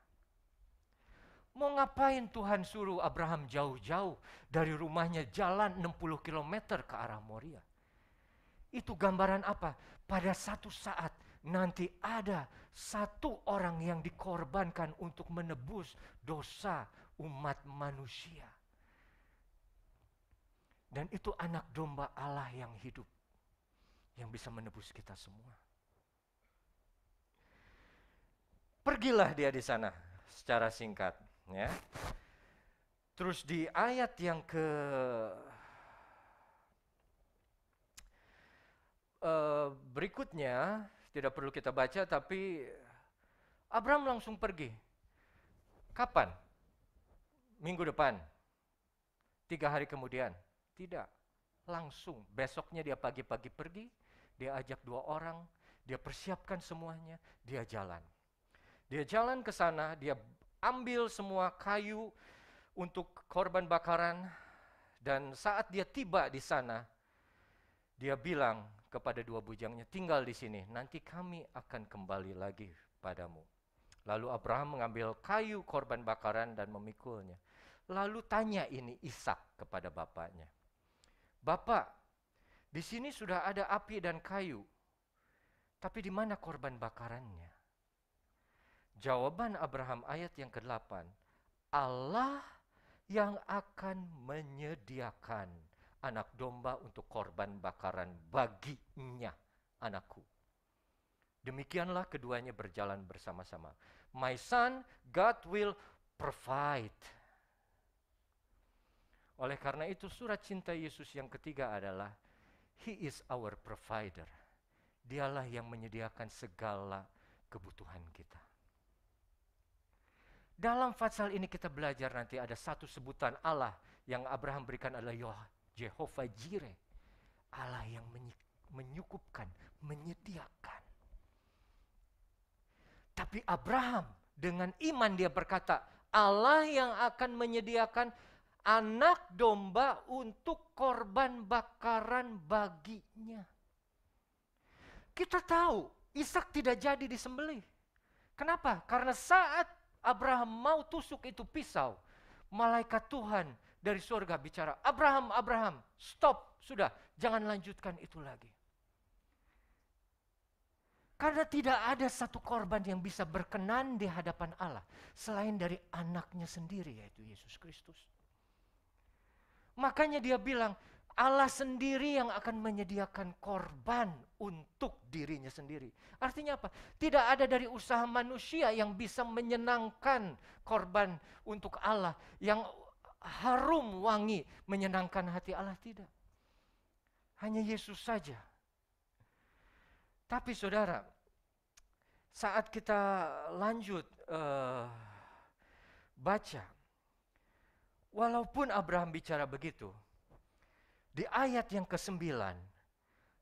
Mau ngapain Tuhan suruh Abraham jauh-jauh dari rumahnya jalan 60 km ke arah Moria? Itu gambaran apa? Pada satu saat nanti ada satu orang yang dikorbankan untuk menebus dosa umat manusia. Dan itu anak domba Allah yang hidup, yang bisa menebus kita semua. Pergilah dia di sana secara singkat, ya. Terus di ayat yang berikutnya, tidak perlu kita baca, tapi Abraham langsung pergi. Kapan? Minggu depan? 3 hari kemudian? Tidak, langsung. Besoknya dia pagi-pagi pergi, dia ajak 2 orang, dia persiapkan semuanya, dia jalan. Dia jalan ke sana, dia ambil semua kayu untuk korban bakaran, dan saat dia tiba di sana, dia bilang kepada 2 bujangnya, tinggal di sini, nanti kami akan kembali lagi padamu. Lalu Abraham mengambil kayu korban bakaran dan memikulnya. Lalu tanya ini Ishak kepada bapaknya, Bapak, di sini sudah ada api dan kayu, tapi di mana korban bakarannya? Jawaban Abraham ayat yang ke-8, Allah yang akan menyediakan anak domba untuk korban bakaran baginya, anakku. Demikianlah keduanya berjalan bersama-sama. My son, God will provide. Oleh karena itu surat cinta Yesus yang ketiga adalah He is our provider. Dialah yang menyediakan segala kebutuhan kita. Dalam pasal ini kita belajar nanti ada satu sebutan Allah yang Abraham berikan adalah Jehovah Jireh. Allah yang menyukupkan, menyediakan. Tapi Abraham dengan iman dia berkata, Allah yang akan menyediakan anak domba untuk korban bakaran baginya. Kita tahu Ishak tidak jadi disembelih. Kenapa? Karena saat Abraham mau tusuk itu pisau, malaikat Tuhan dari surga bicara, Abraham, Abraham, stop, sudah, jangan lanjutkan itu lagi. Karena tidak ada satu korban yang bisa berkenan di hadapan Allah selain dari anaknya sendiri, yaitu Yesus Kristus. Makanya dia bilang, Allah sendiri yang akan menyediakan korban untuk dirinya sendiri. Artinya apa? Tidak ada dari usaha manusia yang bisa menyenangkan korban untuk Allah, yang harum wangi menyenangkan hati Allah, tidak. Hanya Yesus saja. Tapi saudara, saat kita lanjut baca, walaupun Abraham bicara begitu, di ayat yang ke-9,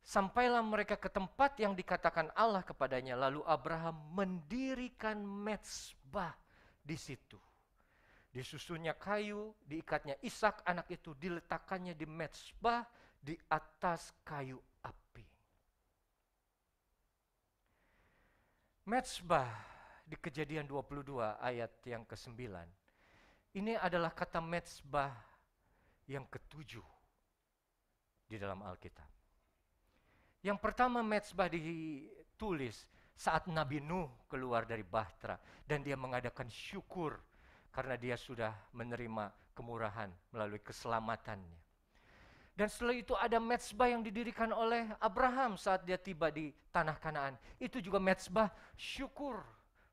sampailah mereka ke tempat yang dikatakan Allah kepadanya, lalu Abraham mendirikan mezbah di situ. Disusunnya kayu, diikatnya Ishak anak itu, diletakkannya di mezbah di atas kayu api. Mezbah di Kejadian 22 ayat yang ke-9. Ini adalah kata mezbah yang ke-7 di dalam Alkitab. Yang pertama mezbah ditulis saat Nabi Nuh keluar dari Bahtera dan dia mengadakan syukur karena dia sudah menerima kemurahan melalui keselamatannya. Dan setelah itu ada mezbah yang didirikan oleh Abraham saat dia tiba di tanah Kanaan. Itu juga mezbah syukur,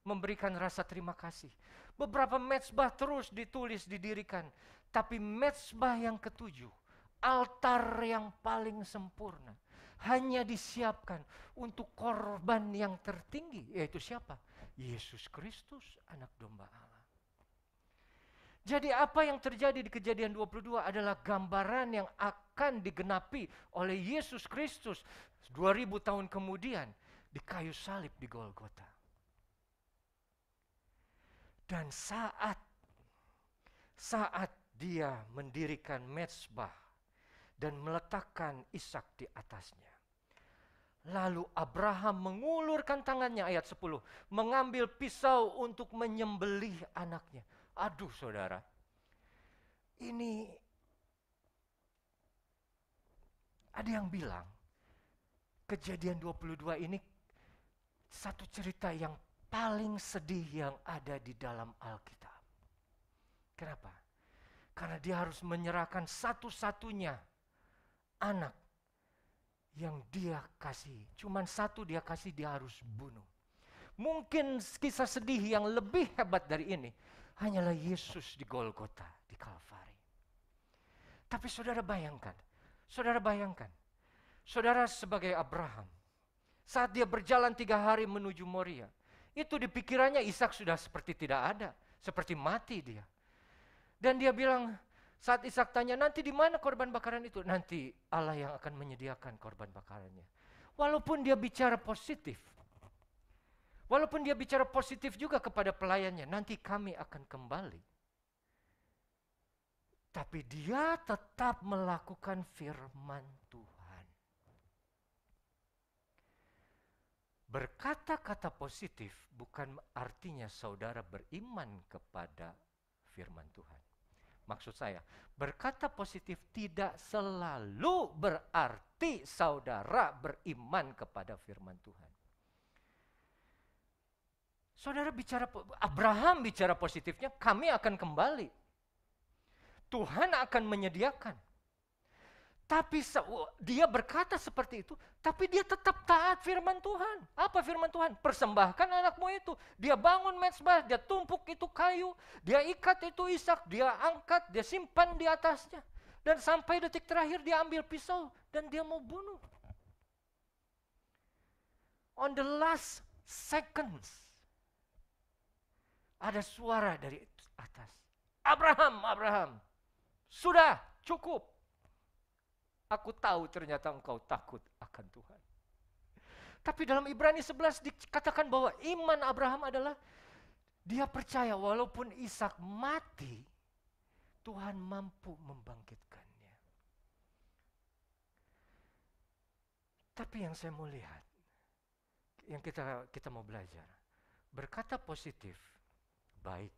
memberikan rasa terima kasih. Beberapa mezbah terus ditulis, didirikan. Tapi mezbah yang ke-7, altar yang paling sempurna, hanya disiapkan untuk korban yang tertinggi, yaitu siapa? Yesus Kristus, anak domba Allah. Jadi apa yang terjadi di Kejadian 22 adalah gambaran yang akan digenapi oleh Yesus Kristus 2000 tahun kemudian di kayu salib di Golgota. Dan saat dia mendirikan mezbah dan meletakkan Ishak di atasnya, lalu Abraham mengulurkan tangannya, ayat 10, mengambil pisau untuk menyembelih anaknya. Aduh saudara, ini ada yang bilang Kejadian 22 ini satu cerita yang paling sedih yang ada di dalam Alkitab. Kenapa? Karena dia harus menyerahkan satu-satunya anak yang dia kasih. Cuman satu dia kasih, dia harus bunuh. Mungkin kisah sedih yang lebih hebat dari ini hanyalah Yesus di Golgota, di Kalvari. Tapi saudara bayangkan, saudara sebagai Abraham, saat dia berjalan 3 hari menuju Moria, itu di pikirannya Ishak sudah seperti tidak ada, seperti mati dia. Dan dia bilang, saat Ishak tanya, nanti di mana korban bakaran itu? Nanti Allah yang akan menyediakan korban bakarannya. Walaupun dia bicara positif, juga kepada pelayannya, nanti kami akan kembali. Tapi dia tetap melakukan firman Tuhan. Berkata-kata positif bukan artinya saudara beriman kepada firman Tuhan. Maksud saya, berkata positif tidak selalu berarti saudara beriman kepada firman Tuhan. Abraham bicara positifnya, kami akan kembali. Tuhan akan menyediakan. Tapi dia berkata seperti itu, tapi dia tetap taat firman Tuhan. Apa firman Tuhan? Persembahkan anakmu itu. Dia bangun mezbah, dia tumpuk itu kayu, dia ikat itu Ishak, dia angkat, dia simpan di atasnya. Dan sampai detik terakhir dia ambil pisau dan dia mau bunuh. On the last seconds, ada suara dari atas. Abraham, sudah cukup. Aku tahu ternyata engkau takut akan Tuhan. Tapi dalam Ibrani 11 dikatakan bahwa iman Abraham adalah dia percaya walaupun Ishak mati, Tuhan mampu membangkitkannya. Tapi yang saya mau lihat, yang kita mau belajar, berkata positif, baik.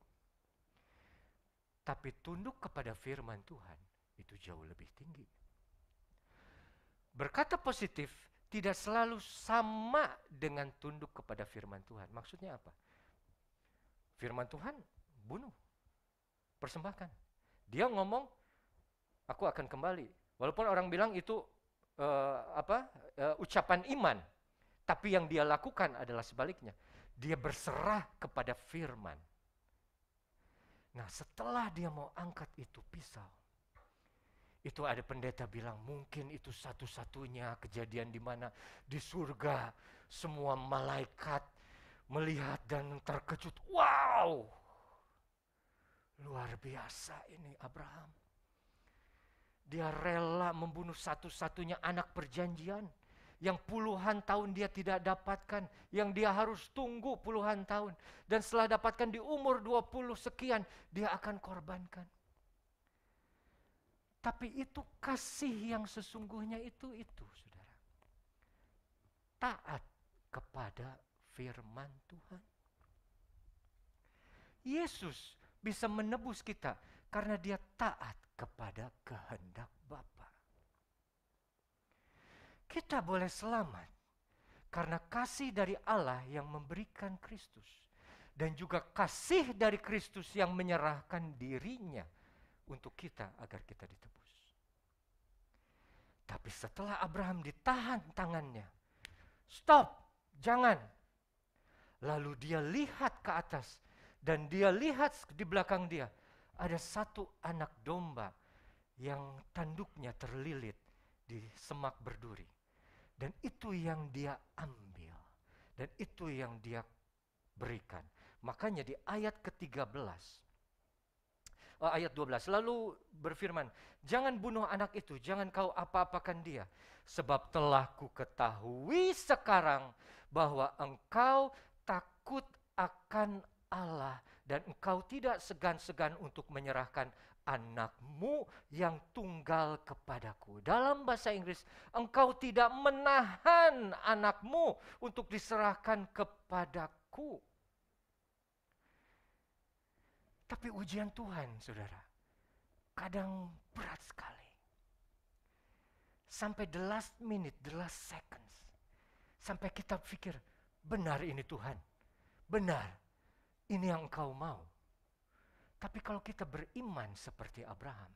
Tapi tunduk kepada firman Tuhan, itu jauh lebih tinggi. Berkata positif tidak selalu sama dengan tunduk kepada firman Tuhan. Maksudnya apa? Firman Tuhan, bunuh, persembahkan. Dia ngomong, aku akan kembali. Walaupun orang bilang itu ucapan iman, tapi yang dia lakukan adalah sebaliknya. Dia berserah kepada firman. Nah, setelah dia mau angkat itu pisau, itu ada pendeta bilang mungkin itu satu-satunya kejadian di mana di surga semua malaikat melihat dan terkejut. Wow, luar biasa ini Abraham. Dia rela membunuh satu-satunya anak perjanjian yang puluhan tahun dia tidak dapatkan, yang dia harus tunggu puluhan tahun. Dan setelah dapatkan di umur 20 sekian, dia akan korbankan. Tapi itu kasih yang sesungguhnya itu saudara. Taat kepada firman Tuhan. Yesus bisa menebus kita karena dia taat kepada kehendak Bapa. Kita boleh selamat karena kasih dari Allah yang memberikan Kristus. Dan juga kasih dari Kristus yang menyerahkan dirinya untuk kita agar kita ditebus. Tapi setelah Abraham ditahan tangannya, stop, jangan. Lalu dia lihat ke atas dan dia lihat di belakang dia ada satu anak domba yang tanduknya terlilit di semak berduri. Dan itu yang dia ambil dan itu yang dia berikan. Makanya di ayat ke-13 ayat 12, lalu berfirman, jangan bunuh anak itu, jangan kau apa-apakan dia, sebab telah ku ketahui sekarang bahwa engkau takut akan Allah dan engkau tidak segan-segan untuk menyerahkan anakmu yang tunggal kepadaku. Dalam bahasa Inggris, engkau tidak menahan anakmu untuk diserahkan kepadaku. Tapi ujian Tuhan, saudara, kadang berat sekali. Sampai the last minute, the last seconds. Sampai kita pikir, benar ini Tuhan. Benar, ini yang engkau mau. Tapi kalau kita beriman seperti Abraham,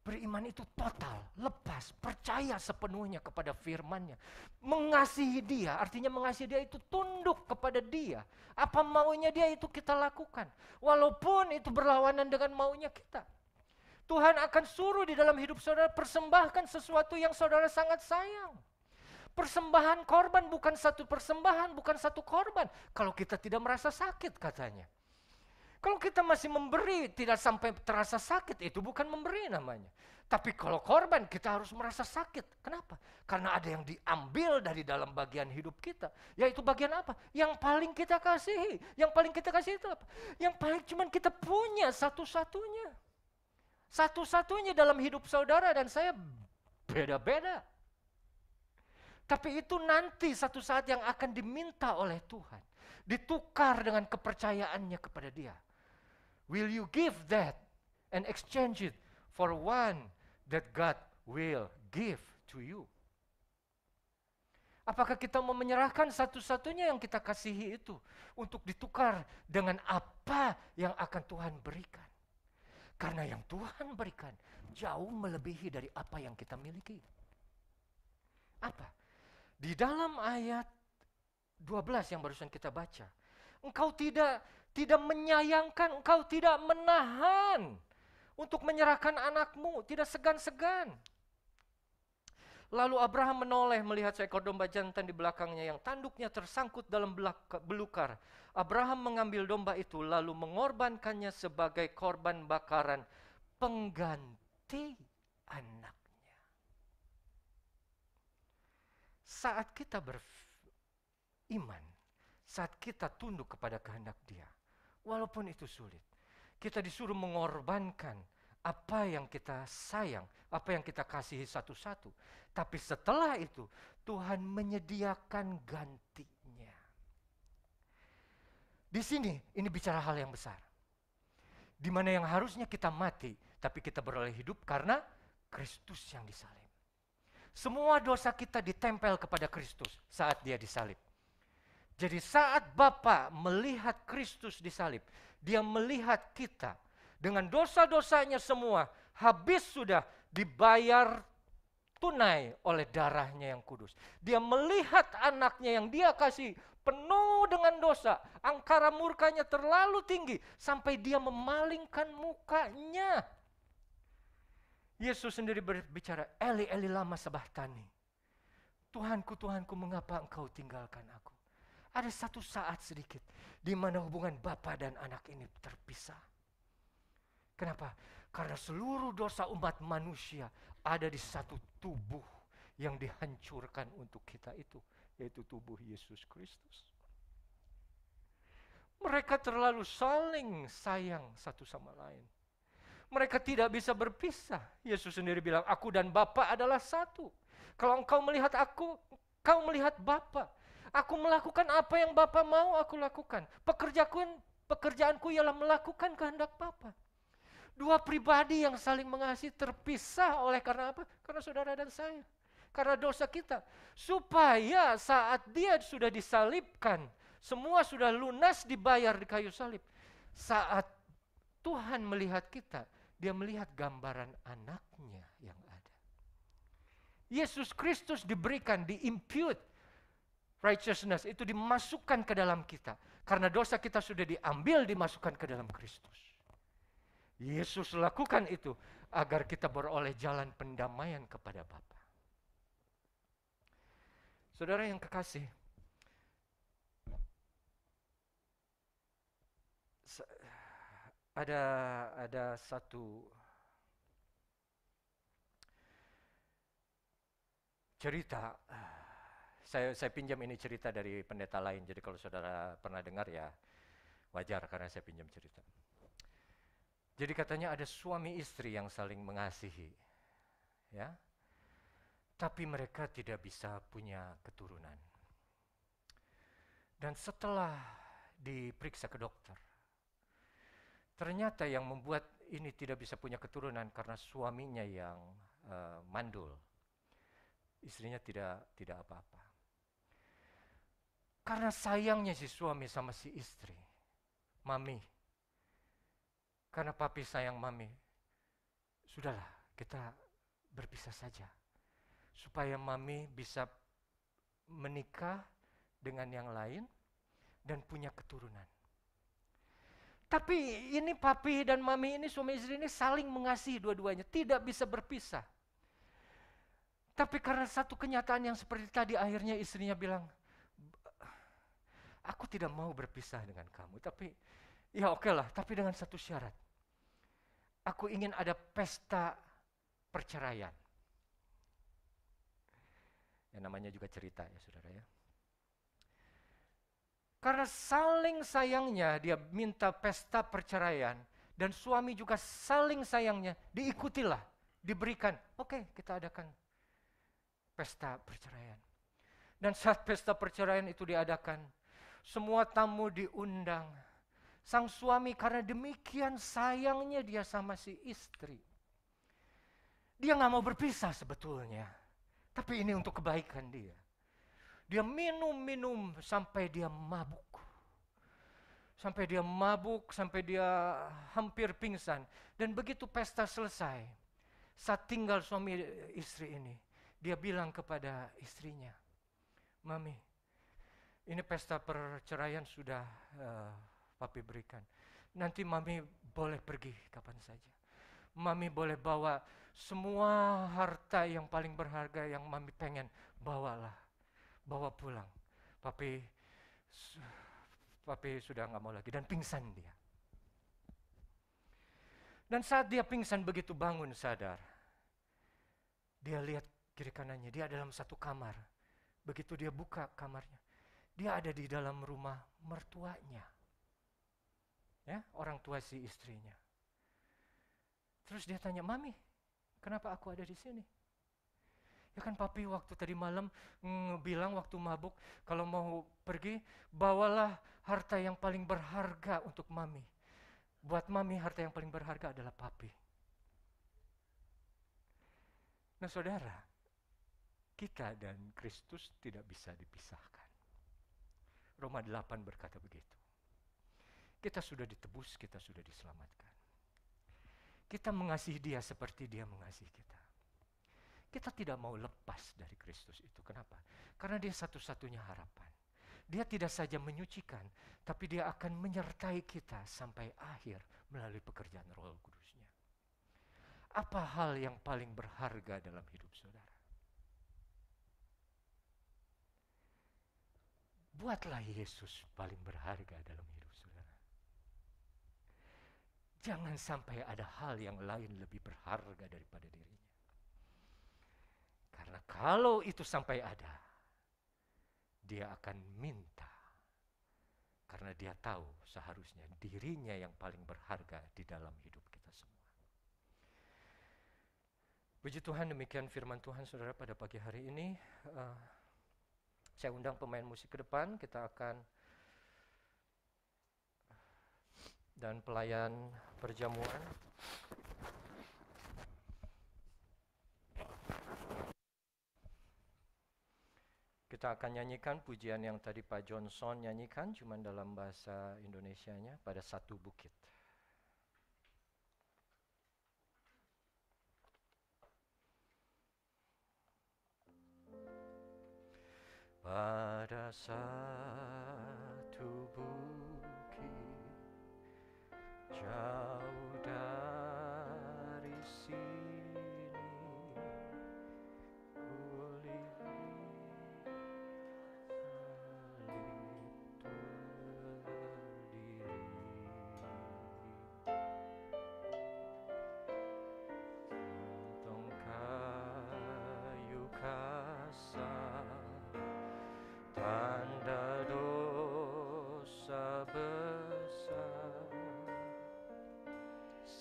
beriman itu total, lepas, percaya sepenuhnya kepada firman-Nya. Mengasihi dia, artinya mengasihi dia itu tunduk kepada dia. Apa maunya dia itu kita lakukan. Walaupun itu berlawanan dengan maunya kita. Tuhan akan suruh di dalam hidup saudara persembahkan sesuatu yang saudara sangat sayang. Persembahan korban bukan satu persembahan, bukan satu korban. Kalau kita tidak merasa sakit katanya. Kalau kita masih memberi tidak sampai terasa sakit, itu bukan memberi namanya. Tapi kalau korban kita harus merasa sakit. Kenapa? Karena ada yang diambil dari dalam bagian hidup kita. Yaitu bagian apa? Yang paling kita kasihi. Yang paling kita kasihi itu apa? Yang paling cuman kita punya satu-satunya. Satu-satunya dalam hidup saudara dan saya beda-beda. Tapi itu nanti satu saat yang akan diminta oleh Tuhan. Ditukar dengan kepercayaannya kepada dia. Will you give that and exchange it for one that God will give to you? Apakah kita mau menyerahkan satu-satunya yang kita kasihi itu untuk ditukar dengan apa yang akan Tuhan berikan? Karena yang Tuhan berikan jauh melebihi dari apa yang kita miliki. Apa? Di dalam ayat 12 yang barusan kita baca, engkau tidak menyayangkan, engkau tidak menahan untuk menyerahkan anakmu, tidak segan-segan. Lalu Abraham menoleh melihat seekor domba jantan di belakangnya yang tanduknya tersangkut dalam belukar. Abraham mengambil domba itu lalu mengorbankannya sebagai korban bakaran pengganti anak. Saat kita beriman, saat kita tunduk kepada kehendak Dia, walaupun itu sulit, kita disuruh mengorbankan apa yang kita sayang, apa yang kita kasihi satu-satu. Tapi setelah itu, Tuhan menyediakan gantinya. Di sini, ini bicara hal yang besar. Di mana yang harusnya kita mati, tapi kita beroleh hidup karena Kristus yang disalib. Semua dosa kita ditempel kepada Kristus saat dia disalib. Jadi saat Bapa melihat Kristus disalib, dia melihat kita dengan dosa-dosanya semua habis sudah dibayar tunai oleh darahnya yang kudus. Dia melihat anaknya yang dia kasih penuh dengan dosa, angkara murkanya terlalu tinggi sampai dia memalingkan mukanya. Yesus sendiri berbicara, Eli, Eli lama sabachthani. Tuhanku, Tuhanku, mengapa engkau tinggalkan aku? Ada satu saat sedikit di mana hubungan Bapa dan anak ini terpisah. Kenapa? Karena seluruh dosa umat manusia ada di satu tubuh yang dihancurkan untuk kita itu, yaitu tubuh Yesus Kristus. Mereka terlalu saling sayang satu sama lain. Mereka tidak bisa berpisah. Yesus sendiri bilang, aku dan Bapa adalah satu. Kalau engkau melihat aku, engkau melihat Bapa. Aku melakukan apa yang Bapa mau aku lakukan. Pekerjaanku ialah melakukan kehendak Bapa. Dua pribadi yang saling mengasihi terpisah oleh karena apa? Karena saudara dan saya. Karena dosa kita. Supaya saat dia sudah disalibkan, semua sudah lunas dibayar di kayu salib. Saat Tuhan melihat kita, dia melihat gambaran anaknya yang ada. Yesus Kristus diberikan, di-impute righteousness, itu dimasukkan ke dalam kita. Karena dosa kita sudah diambil, dimasukkan ke dalam Kristus. Yesus lakukan itu agar kita beroleh jalan pendamaian kepada Bapa. Saudara yang kekasih, ada satu cerita, saya pinjam ini cerita dari pendeta lain, jadi kalau saudara pernah dengar ya Wajar karena saya pinjam cerita. Jadi katanya ada suami istri yang saling mengasihi, ya, tapi mereka tidak bisa punya keturunan. Dan setelah diperiksa ke dokter, ternyata yang membuat ini tidak bisa punya keturunan karena suaminya yang mandul, istrinya tidak apa-apa. Karena sayangnya si suami sama si istri, mami, karena papi sayang mami, sudahlah kita berpisah saja. Supaya mami bisa menikah dengan yang lain dan punya keturunan. Tapi ini papi dan mami ini, suami istri ini saling mengasihi dua-duanya, tidak bisa berpisah. Tapi karena satu kenyataan yang seperti tadi, akhirnya istrinya bilang, aku tidak mau berpisah dengan kamu, tapi ya oke lah, tapi dengan satu syarat. Aku ingin ada pesta perceraian. Ya namanya juga cerita ya saudara ya. Karena saling sayangnya dia minta pesta perceraian. Dan suami juga saling sayangnya, diikutilah, diberikan. Oke, kita adakan pesta perceraian. Dan saat pesta perceraian itu diadakan, semua tamu diundang. Sang suami karena demikian sayangnya dia sama si istri. Dia gak mau berpisah sebetulnya. Tapi ini untuk kebaikan dia. Dia minum sampai dia mabuk. Sampai dia mabuk, sampai dia hampir pingsan. Dan begitu pesta selesai, saat tinggal suami istri ini, dia bilang kepada istrinya, Mami, ini pesta perceraian sudah papi berikan. Nanti mami boleh pergi kapan saja. Mami boleh bawa semua harta yang paling berharga yang mami pengen, bawalah. Bawa pulang. Papi sudah gak mau lagi dan pingsan dia. Dan saat dia pingsan begitu bangun sadar, dia lihat kiri kanannya, dia dalam satu kamar. Begitu dia buka kamarnya, dia ada di dalam rumah mertuanya. Ya, orang tua si istrinya. Terus dia tanya, Mami, kenapa aku ada di sini? Ya kan papi waktu tadi malam bilang waktu mabuk, kalau mau pergi, bawalah harta yang paling berharga untuk mami. Buat mami harta yang paling berharga adalah papi. Nah saudara, kita dan Kristus tidak bisa dipisahkan. Roma 8 berkata begitu. Kita sudah ditebus, kita sudah diselamatkan. Kita mengasihi dia seperti dia mengasihi kita. Kita tidak mau lepas dari Kristus itu. Kenapa? Karena dia satu-satunya harapan. Dia tidak saja menyucikan, tapi dia akan menyertai kita sampai akhir melalui pekerjaan Roh Kudus-Nya. Apa hal yang paling berharga dalam hidup saudara? Buatlah Yesus paling berharga dalam hidup saudara. Jangan sampai ada hal yang lain lebih berharga daripada dirinya. Karena kalau itu sampai ada, dia akan minta. Karena dia tahu seharusnya dirinya yang paling berharga di dalam hidup kita semua. Puji Tuhan, demikian firman Tuhan saudara pada pagi hari ini. Saya undang pemain musik ke depan, kita akan dan pelayan perjamuan. Kita akan nyanyikan pujian yang tadi Pak Johnson nyanyikan, cuman dalam bahasa Indonesianya, pada satu bukit. Pada satu bukit jauh dari sini, kulihat salib berdiri, kantong kayu kasar, tanda dosa besar.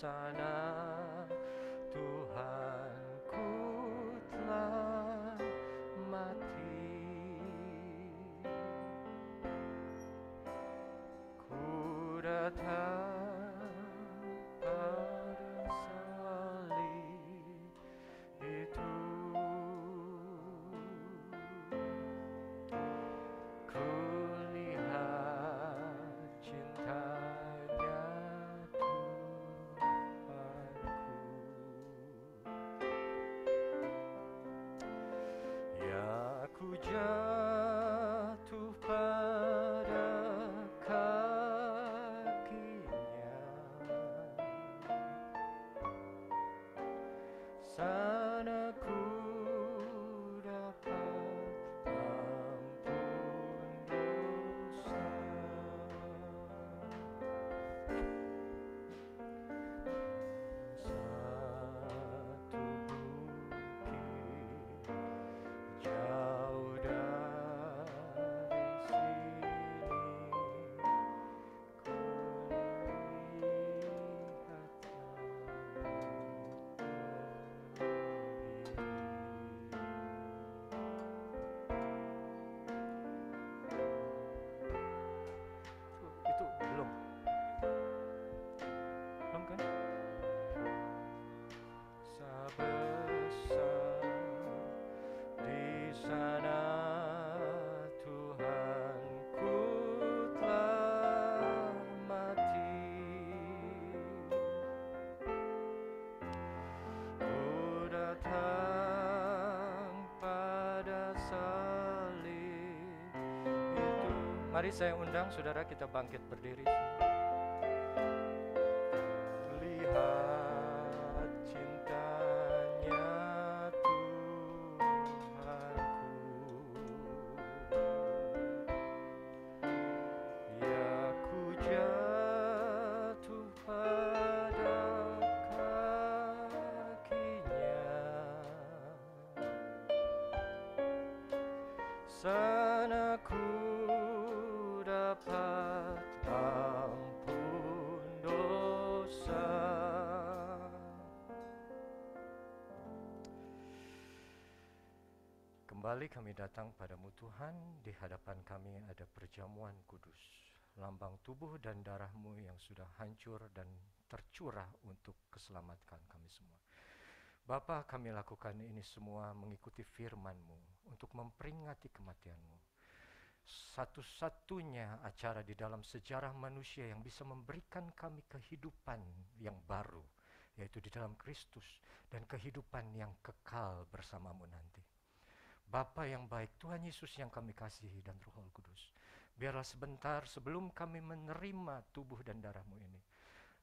sana, Tuhanku telah mati. Ku datang pada salib itu, ku lihat cintanya Tuhanku, ya ku jatuh pada kakinya, sana ku dapat ampun dosa. Satu bukit jauh dari sini, ku lihat itu belum kan? Sebesar di sana, Tuhanku telah mati. Ku datang pada salib itu. Mari saya undang saudara, kita bangkit berdiri. Lihat cintanya Tuhanku, ya ku jatuh pada kakinya, sana ku dapat ampun dosa. Kembali kami datang padamu Tuhan, di hadapan kami ada perjamuan kudus, lambang tubuh dan darah-Mu yang sudah hancur dan tercurah untuk keselamatan kami semua. Bapa, kami lakukan ini semua mengikuti firman-Mu untuk memperingati kematian-Mu. Satu-satunya acara di dalam sejarah manusia yang bisa memberikan kami kehidupan yang baru, yaitu di dalam Kristus, dan kehidupan yang kekal bersama-Mu nanti. Bapa yang baik, Tuhan Yesus yang kami kasihi dan Roh Kudus, biarlah sebentar sebelum kami menerima tubuh dan darah-Mu ini,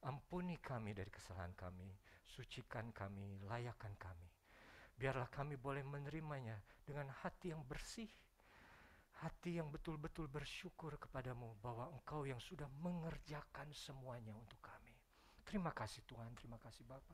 ampuni kami dari kesalahan kami, sucikan kami, layakkan kami. Biarlah kami boleh menerimanya dengan hati yang bersih, hati yang betul-betul bersyukur kepadamu bahwa Engkau yang sudah mengerjakan semuanya untuk kami. Terima kasih Tuhan, terima kasih Bapa.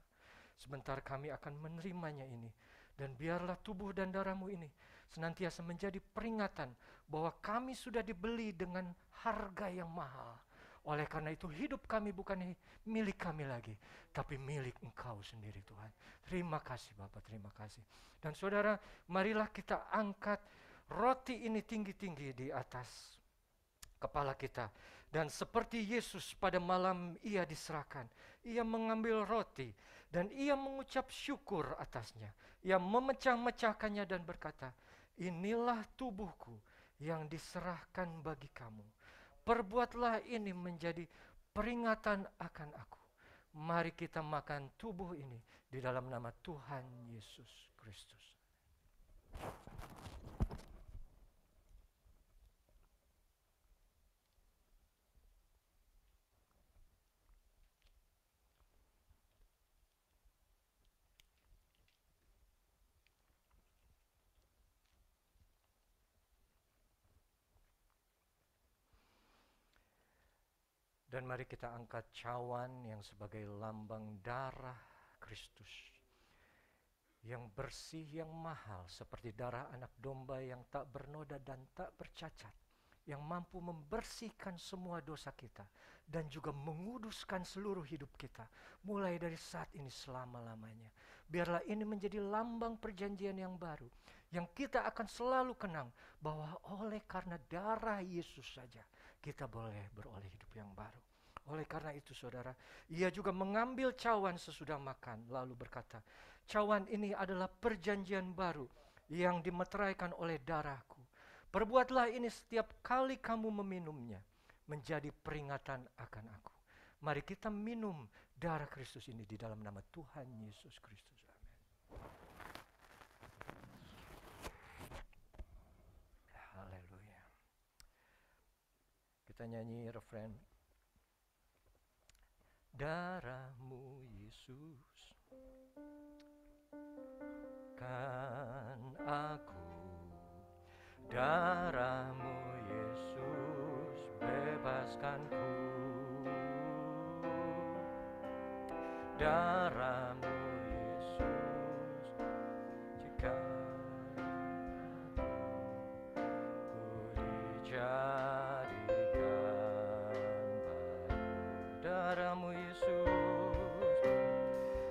Sebentar kami akan menerimanya ini, dan biarlah tubuh dan darah-Mu ini senantiasa menjadi peringatan bahwa kami sudah dibeli dengan harga yang mahal. Oleh karena itu hidup kami bukan milik kami lagi, tapi milik Engkau sendiri Tuhan. Terima kasih Bapa, terima kasih. Dan saudara, marilah kita angkat roti ini tinggi-tinggi di atas kepala kita. Dan seperti Yesus pada malam ia diserahkan, ia mengambil roti dan ia mengucap syukur atasnya. Ia memecah-mecahkannya dan berkata, inilah tubuhku yang diserahkan bagi kamu. Perbuatlah ini menjadi peringatan akan aku. Mari kita makan tubuh ini di dalam nama Tuhan Yesus Kristus. Dan mari kita angkat cawan yang sebagai lambang darah Kristus, yang bersih, yang mahal, seperti darah anak domba yang tak bernoda dan tak bercacat, yang mampu membersihkan semua dosa kita dan juga menguduskan seluruh hidup kita mulai dari saat ini selama-lamanya. Biarlah ini menjadi lambang perjanjian yang baru yang kita akan selalu kenang bahwa oleh karena darah Yesus saja kita boleh beroleh hidup yang baru. Oleh karena itu saudara, ia juga mengambil cawan sesudah makan lalu berkata, cawan ini adalah perjanjian baru yang dimeteraikan oleh darahku. Perbuatlah ini setiap kali kamu meminumnya menjadi peringatan akan aku. Mari kita minum darah Kristus ini di dalam nama Tuhan Yesus Kristus. Amin. Haleluya. Kita nyanyi refren. Darahmu Yesus kan aku, darahmu Yesus bebaskanku, darahmu Yesus jika ku dijadikan baru, darahmu Yesus,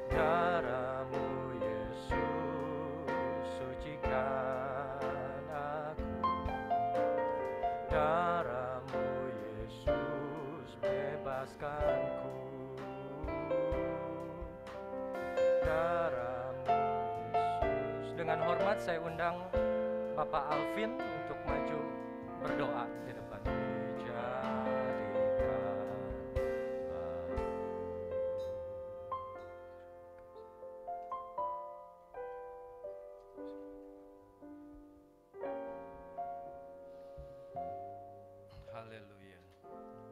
darahmu Yesus sucikan aku, darahmu Yesus bebaskanku, darahmu Yesus. Dengan hormat saya undang Bapak Alvin untuk maju berdoa di depan. Haleluya.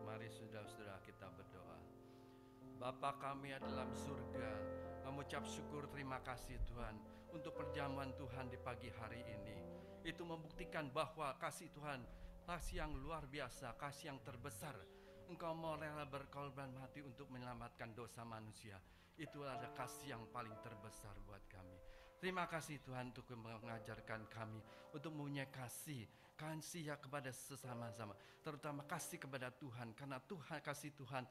Mari saudara-saudara kita berdoa. Bapa kami yang dalam surga, mengucap syukur terima kasih Tuhan untuk perjamuan Tuhan di pagi hari ini. Itu membuktikan bahwa kasih Tuhan, kasih yang luar biasa, kasih yang terbesar. Engkau mau rela berkorban mati untuk menyelamatkan dosa manusia. Itu adalah kasih yang paling terbesar buat kami. Terima kasih Tuhan untuk mengajarkan kami untuk mempunyai kasih ya kepada sesama-sama, terutama kasih kepada Tuhan, karena Tuhan, kasih Tuhan,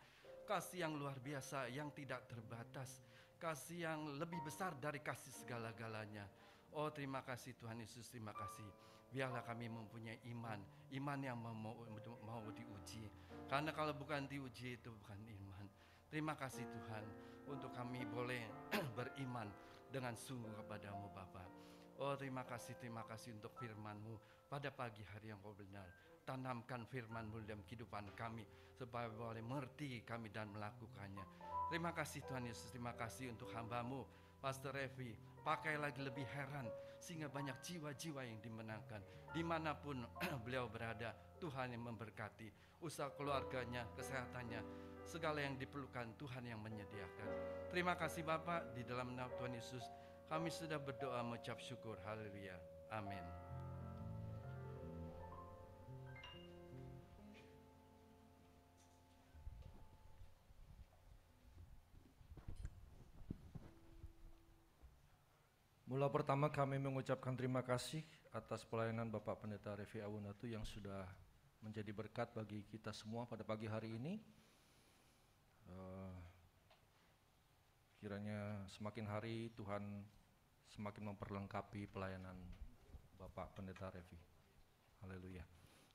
kasih yang luar biasa, yang tidak terbatas, kasih yang lebih besar dari kasih segala-galanya. Oh terima kasih Tuhan Yesus, terima kasih. Biarlah kami mempunyai iman yang mau diuji, karena kalau bukan diuji itu bukan iman. Terima kasih Tuhan untuk kami boleh beriman dengan sungguh kepadamu Bapa. Oh terima kasih untuk firman-Mu pada pagi hari yang kau benar. Tanamkan firman-Mu dalam kehidupan kami supaya boleh mengerti kami dan melakukannya. Terima kasih Tuhan Yesus, terima kasih untuk hamba-Mu Pastor Revi. Pakai lagi lebih heran sehingga banyak jiwa-jiwa yang dimenangkan dimanapun beliau berada. Tuhan yang memberkati usaha keluarganya, kesehatannya, segala yang diperlukan Tuhan yang menyediakan. Terima kasih Bapak, di dalam nama Tuhan Yesus kami sudah berdoa mengucap syukur. Haleluya. Amin. Mula pertama kami mengucapkan terima kasih atas pelayanan Bapak Pendeta Revi Awunatu yang sudah menjadi berkat bagi kita semua pada pagi hari ini. Kiranya semakin hari Tuhan semakin memperlengkapi pelayanan Bapak Pendeta Revi. Haleluya.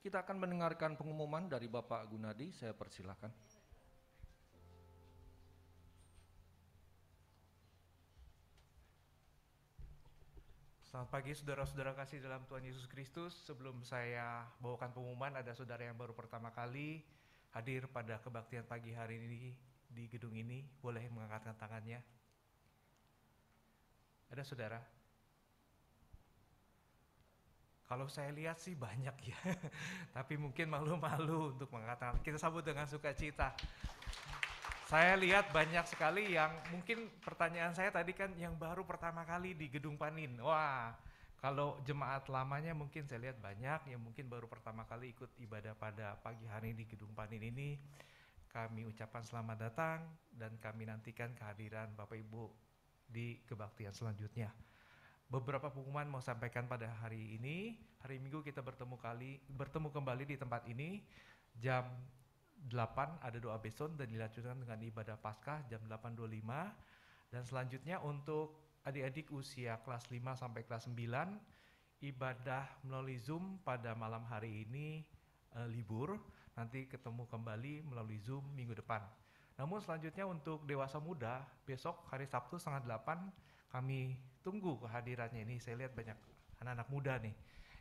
Kita akan mendengarkan pengumuman dari Bapak Gunadi, saya persilahkan. Selamat pagi saudara-saudara kasih dalam Tuhan Yesus Kristus. Sebelum saya bawakan pengumuman, ada saudara yang baru pertama kali hadir pada kebaktian pagi hari ini di gedung ini, boleh mengangkatkan tangannya. Ada saudara? Kalau saya lihat sih banyak ya, tapi mungkin malu-malu untuk mengangkat tangan. Kita sambut dengan sukacita. Saya lihat banyak sekali yang mungkin pertanyaan saya tadi kan yang baru pertama kali di Gedung Panin. Wah, kalau jemaat lamanya mungkin saya lihat banyak yang mungkin baru pertama kali ikut ibadah pada pagi hari di Gedung Panin ini. Kami ucapkan selamat datang dan kami nantikan kehadiran Bapak Ibu di kebaktian selanjutnya. beberapa pengumuman mau sampaikan pada hari ini. Hari Minggu kita bertemu kembali di tempat ini jam 8 ada doa beson dan dilanjutkan dengan ibadah Paskah jam 8.25. Dan selanjutnya untuk adik-adik usia kelas 5 sampai kelas 9, ibadah melalui Zoom pada malam hari ini libur. Nanti ketemu kembali melalui Zoom minggu depan. Namun selanjutnya untuk dewasa muda, besok hari Sabtu 7:30 kami tunggu kehadirannya ini. Saya lihat banyak anak-anak muda nih.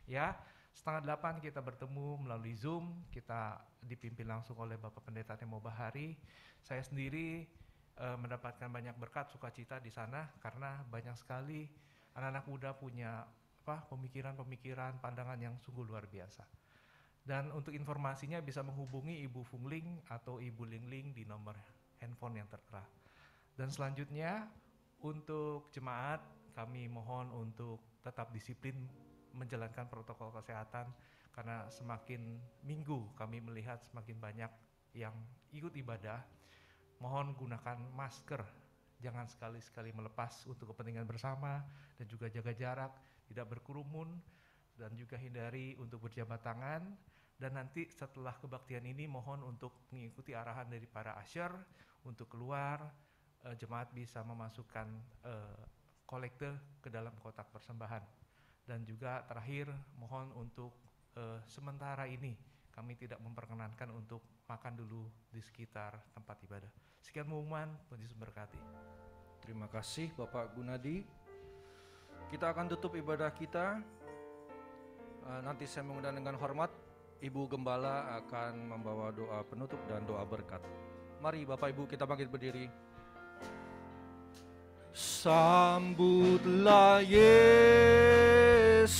Ya, 7:30 kita bertemu melalui Zoom, kita dipimpin langsung oleh Bapak Pendeta Temo Bahari. Saya sendiri mendapatkan banyak berkat sukacita di sana karena banyak sekali anak-anak muda punya pemikiran-pemikiran, pandangan yang sungguh luar biasa. Dan untuk informasinya bisa menghubungi Ibu Fungling atau Ibu Lingling di nomor handphone yang tertera. Dan selanjutnya untuk jemaat kami mohon untuk tetap disiplin menjalankan protokol kesehatan karena semakin minggu kami melihat semakin banyak yang ikut ibadah. Mohon gunakan masker, jangan sekali-sekali melepas untuk kepentingan bersama dan juga jaga jarak, tidak berkerumun dan juga hindari untuk berjabat tangan. Dan nanti setelah kebaktian ini mohon untuk mengikuti arahan dari para usher untuk keluar, jemaat bisa memasukkan kolekte ke dalam kotak persembahan. Dan juga terakhir mohon untuk sementara ini kami tidak memperkenankan untuk makan dulu di sekitar tempat ibadah. Sekian pengumuman, Tuhan Yesus berkati. Terima kasih Bapak Gunadi. Kita akan tutup ibadah kita. Nanti saya mengundang dengan hormat Ibu Gembala akan membawa doa penutup dan doa berkat. Mari Bapak Ibu kita bangkit berdiri. Sambutlah Yesus,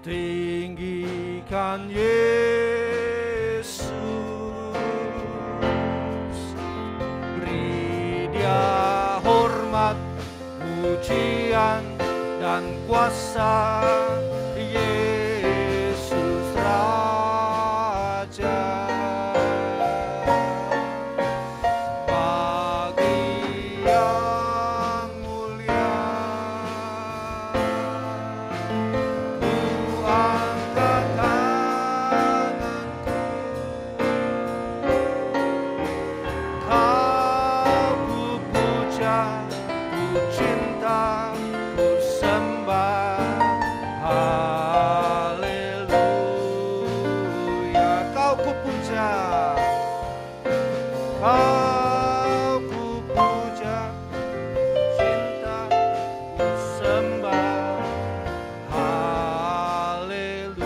tinggikan Yesus, beri Dia hormat, pujian dan kuasa. Yesus Raja, bagi yang mulia, ku angkat tanganku, kau ku puja, ku cinta, ku sembah. Haleluya, kau ku puja, kau ku puja, cinta ku sembah. Haleluya.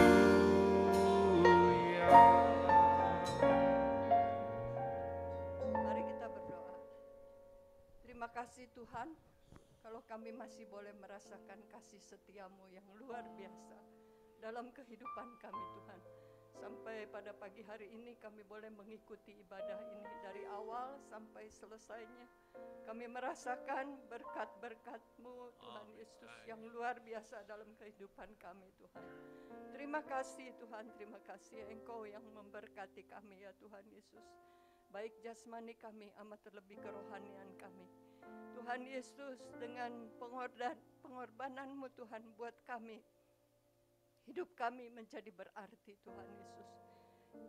Mari kita berdoa. Terima kasih Tuhan, kalau kami masih boleh merasakan kasih setiamu yang luar biasa dalam kehidupan kami Tuhan. Sampai pada pagi hari ini kami boleh mengikuti ibadah ini dari awal sampai selesainya. Kami merasakan berkat-berkat-Mu Tuhan Yesus yang luar biasa dalam kehidupan kami Tuhan. Terima kasih Tuhan, terima kasih Engkau yang memberkati kami ya Tuhan Yesus. Baik jasmani kami, amat terlebih kerohanian kami. Tuhan Yesus, dengan pengorbanan-Mu Tuhan buat kami, hidup kami menjadi berarti Tuhan Yesus.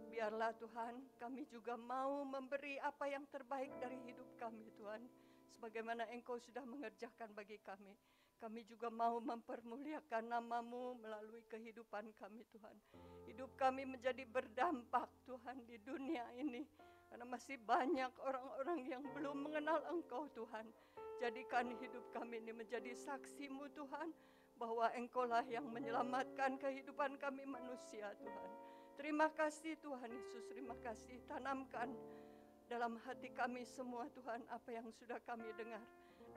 Biarlah Tuhan, kami juga mau memberi apa yang terbaik dari hidup kami Tuhan. Sebagaimana Engkau sudah mengerjakan bagi kami, kami juga mau mempermuliakan nama-Mu melalui kehidupan kami Tuhan. Hidup kami menjadi berdampak Tuhan di dunia ini. Karena masih banyak orang-orang yang belum mengenal Engkau Tuhan. Jadikan hidup kami ini menjadi saksi-Mu Tuhan, bahwa Engkau-lah yang menyelamatkan kehidupan kami manusia Tuhan. Terima kasih Tuhan Yesus, terima kasih. Tanamkan dalam hati kami semua Tuhan apa yang sudah kami dengar.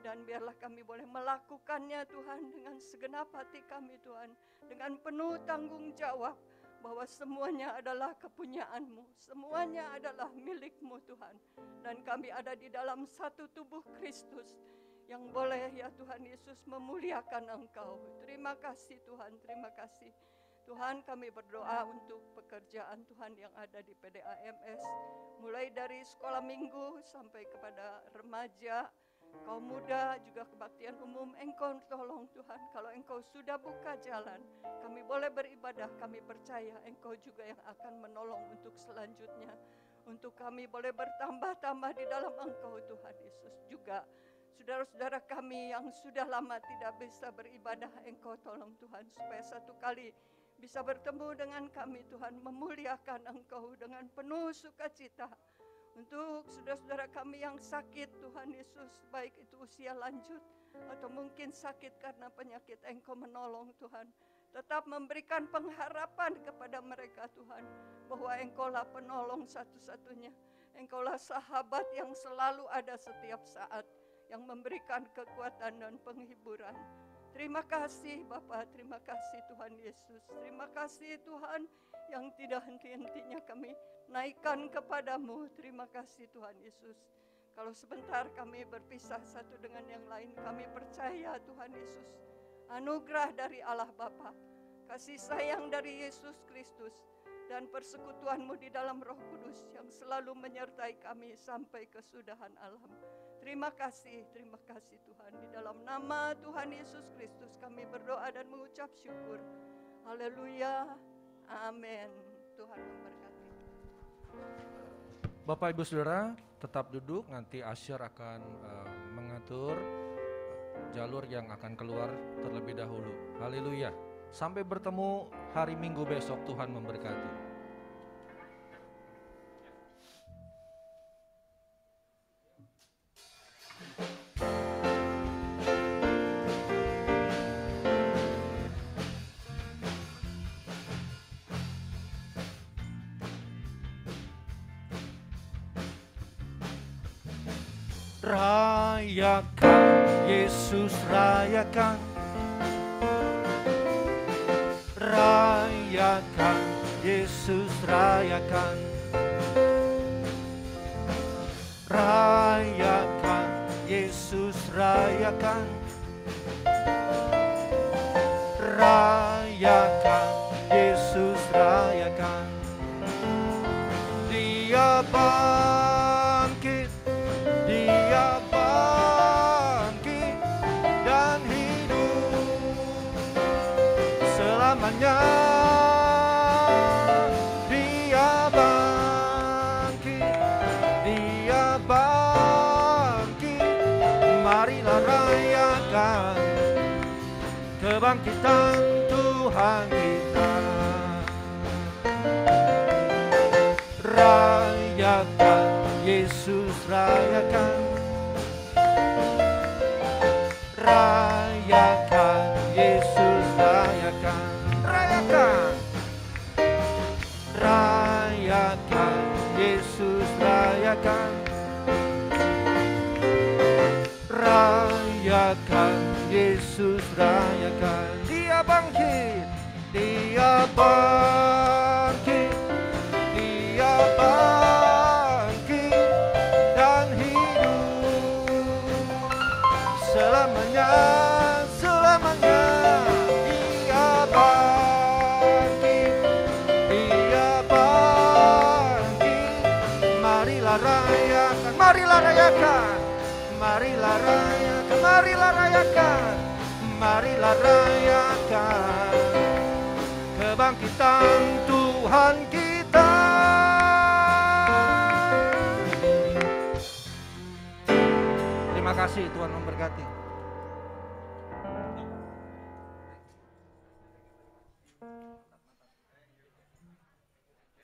Dan biarlah kami boleh melakukannya Tuhan dengan segenap hati kami Tuhan. Dengan penuh tanggung jawab. Bahwa semuanya adalah kepunyaan-Mu, semuanya adalah milik-Mu Tuhan. Dan kami ada di dalam satu tubuh Kristus yang boleh ya Tuhan Yesus memuliakan Engkau. Terima kasih Tuhan, terima kasih. Tuhan, kami berdoa untuk pekerjaan Tuhan yang ada di PDAMS, mulai dari sekolah minggu sampai kepada remaja, Kaum muda juga kebaktian umum, Engkau tolong Tuhan. Kalau Engkau sudah buka jalan, kami boleh beribadah, kami percaya Engkau juga yang akan menolong untuk selanjutnya. Untuk kami boleh bertambah-tambah di dalam Engkau Tuhan Yesus. Juga saudara-saudara kami yang sudah lama tidak bisa beribadah, Engkau tolong Tuhan, supaya satu kali bisa bertemu dengan kami Tuhan, memuliakan Engkau dengan penuh sukacita. Untuk saudara-saudara kami yang sakit Tuhan Yesus, baik itu usia lanjut atau mungkin sakit karena penyakit, Engkau menolong Tuhan. Tetap memberikan pengharapan kepada mereka Tuhan, bahwa Engkaulah penolong satu-satunya. Engkaulah sahabat yang selalu ada setiap saat, yang memberikan kekuatan dan penghiburan. Terima kasih Bapa, terima kasih Tuhan Yesus. Terima kasih Tuhan yang tidak henti-hentinya kami naikkan kepadamu. Terima kasih Tuhan Yesus. Kalau sebentar kami berpisah satu dengan yang lain, kami percaya Tuhan Yesus, anugerah dari Allah Bapa, kasih sayang dari Yesus Kristus, dan persekutuan-Mu di dalam Roh Kudus yang selalu menyertai kami sampai kesudahan alam. Terima kasih Tuhan. Di dalam nama Tuhan Yesus Kristus kami berdoa dan mengucap syukur. Haleluya. Amin. Tuhan memberkati. Bapak Ibu Saudara tetap duduk, nanti Asher akan mengatur jalur yang akan keluar terlebih dahulu. Haleluya. Sampai bertemu hari Minggu besok, Tuhan memberkati. Rayakan, Yesus rayakan. Rayakan, Yesus rayakan. Rayakan, Yesus rayakan. Rayakan, Yesus rayakan. Dia bangkit, Dia bangkit dan hidup selamanya. Dia bangkit, Dia bangkit. Marilah rayakan kebangkitan Tuhan kita. Rayakan, Yesus rayakan. Rayakan, Yesus rayakan. Rayakan. Rayakan, Yesus rayakan. Rayakan, Yesus rayakan. Dia bangkit, Dia bangkit. Dia bangkit dan hidup selamanya, selamanya. Dia bangkit, Dia bangkit. Marilah rayakan, marilah rayakan. Marilah rayakan, marilah rayakan. Marilah rayakan kebangkitan Tuhan kita. Terima kasih, Tuhan memberkati.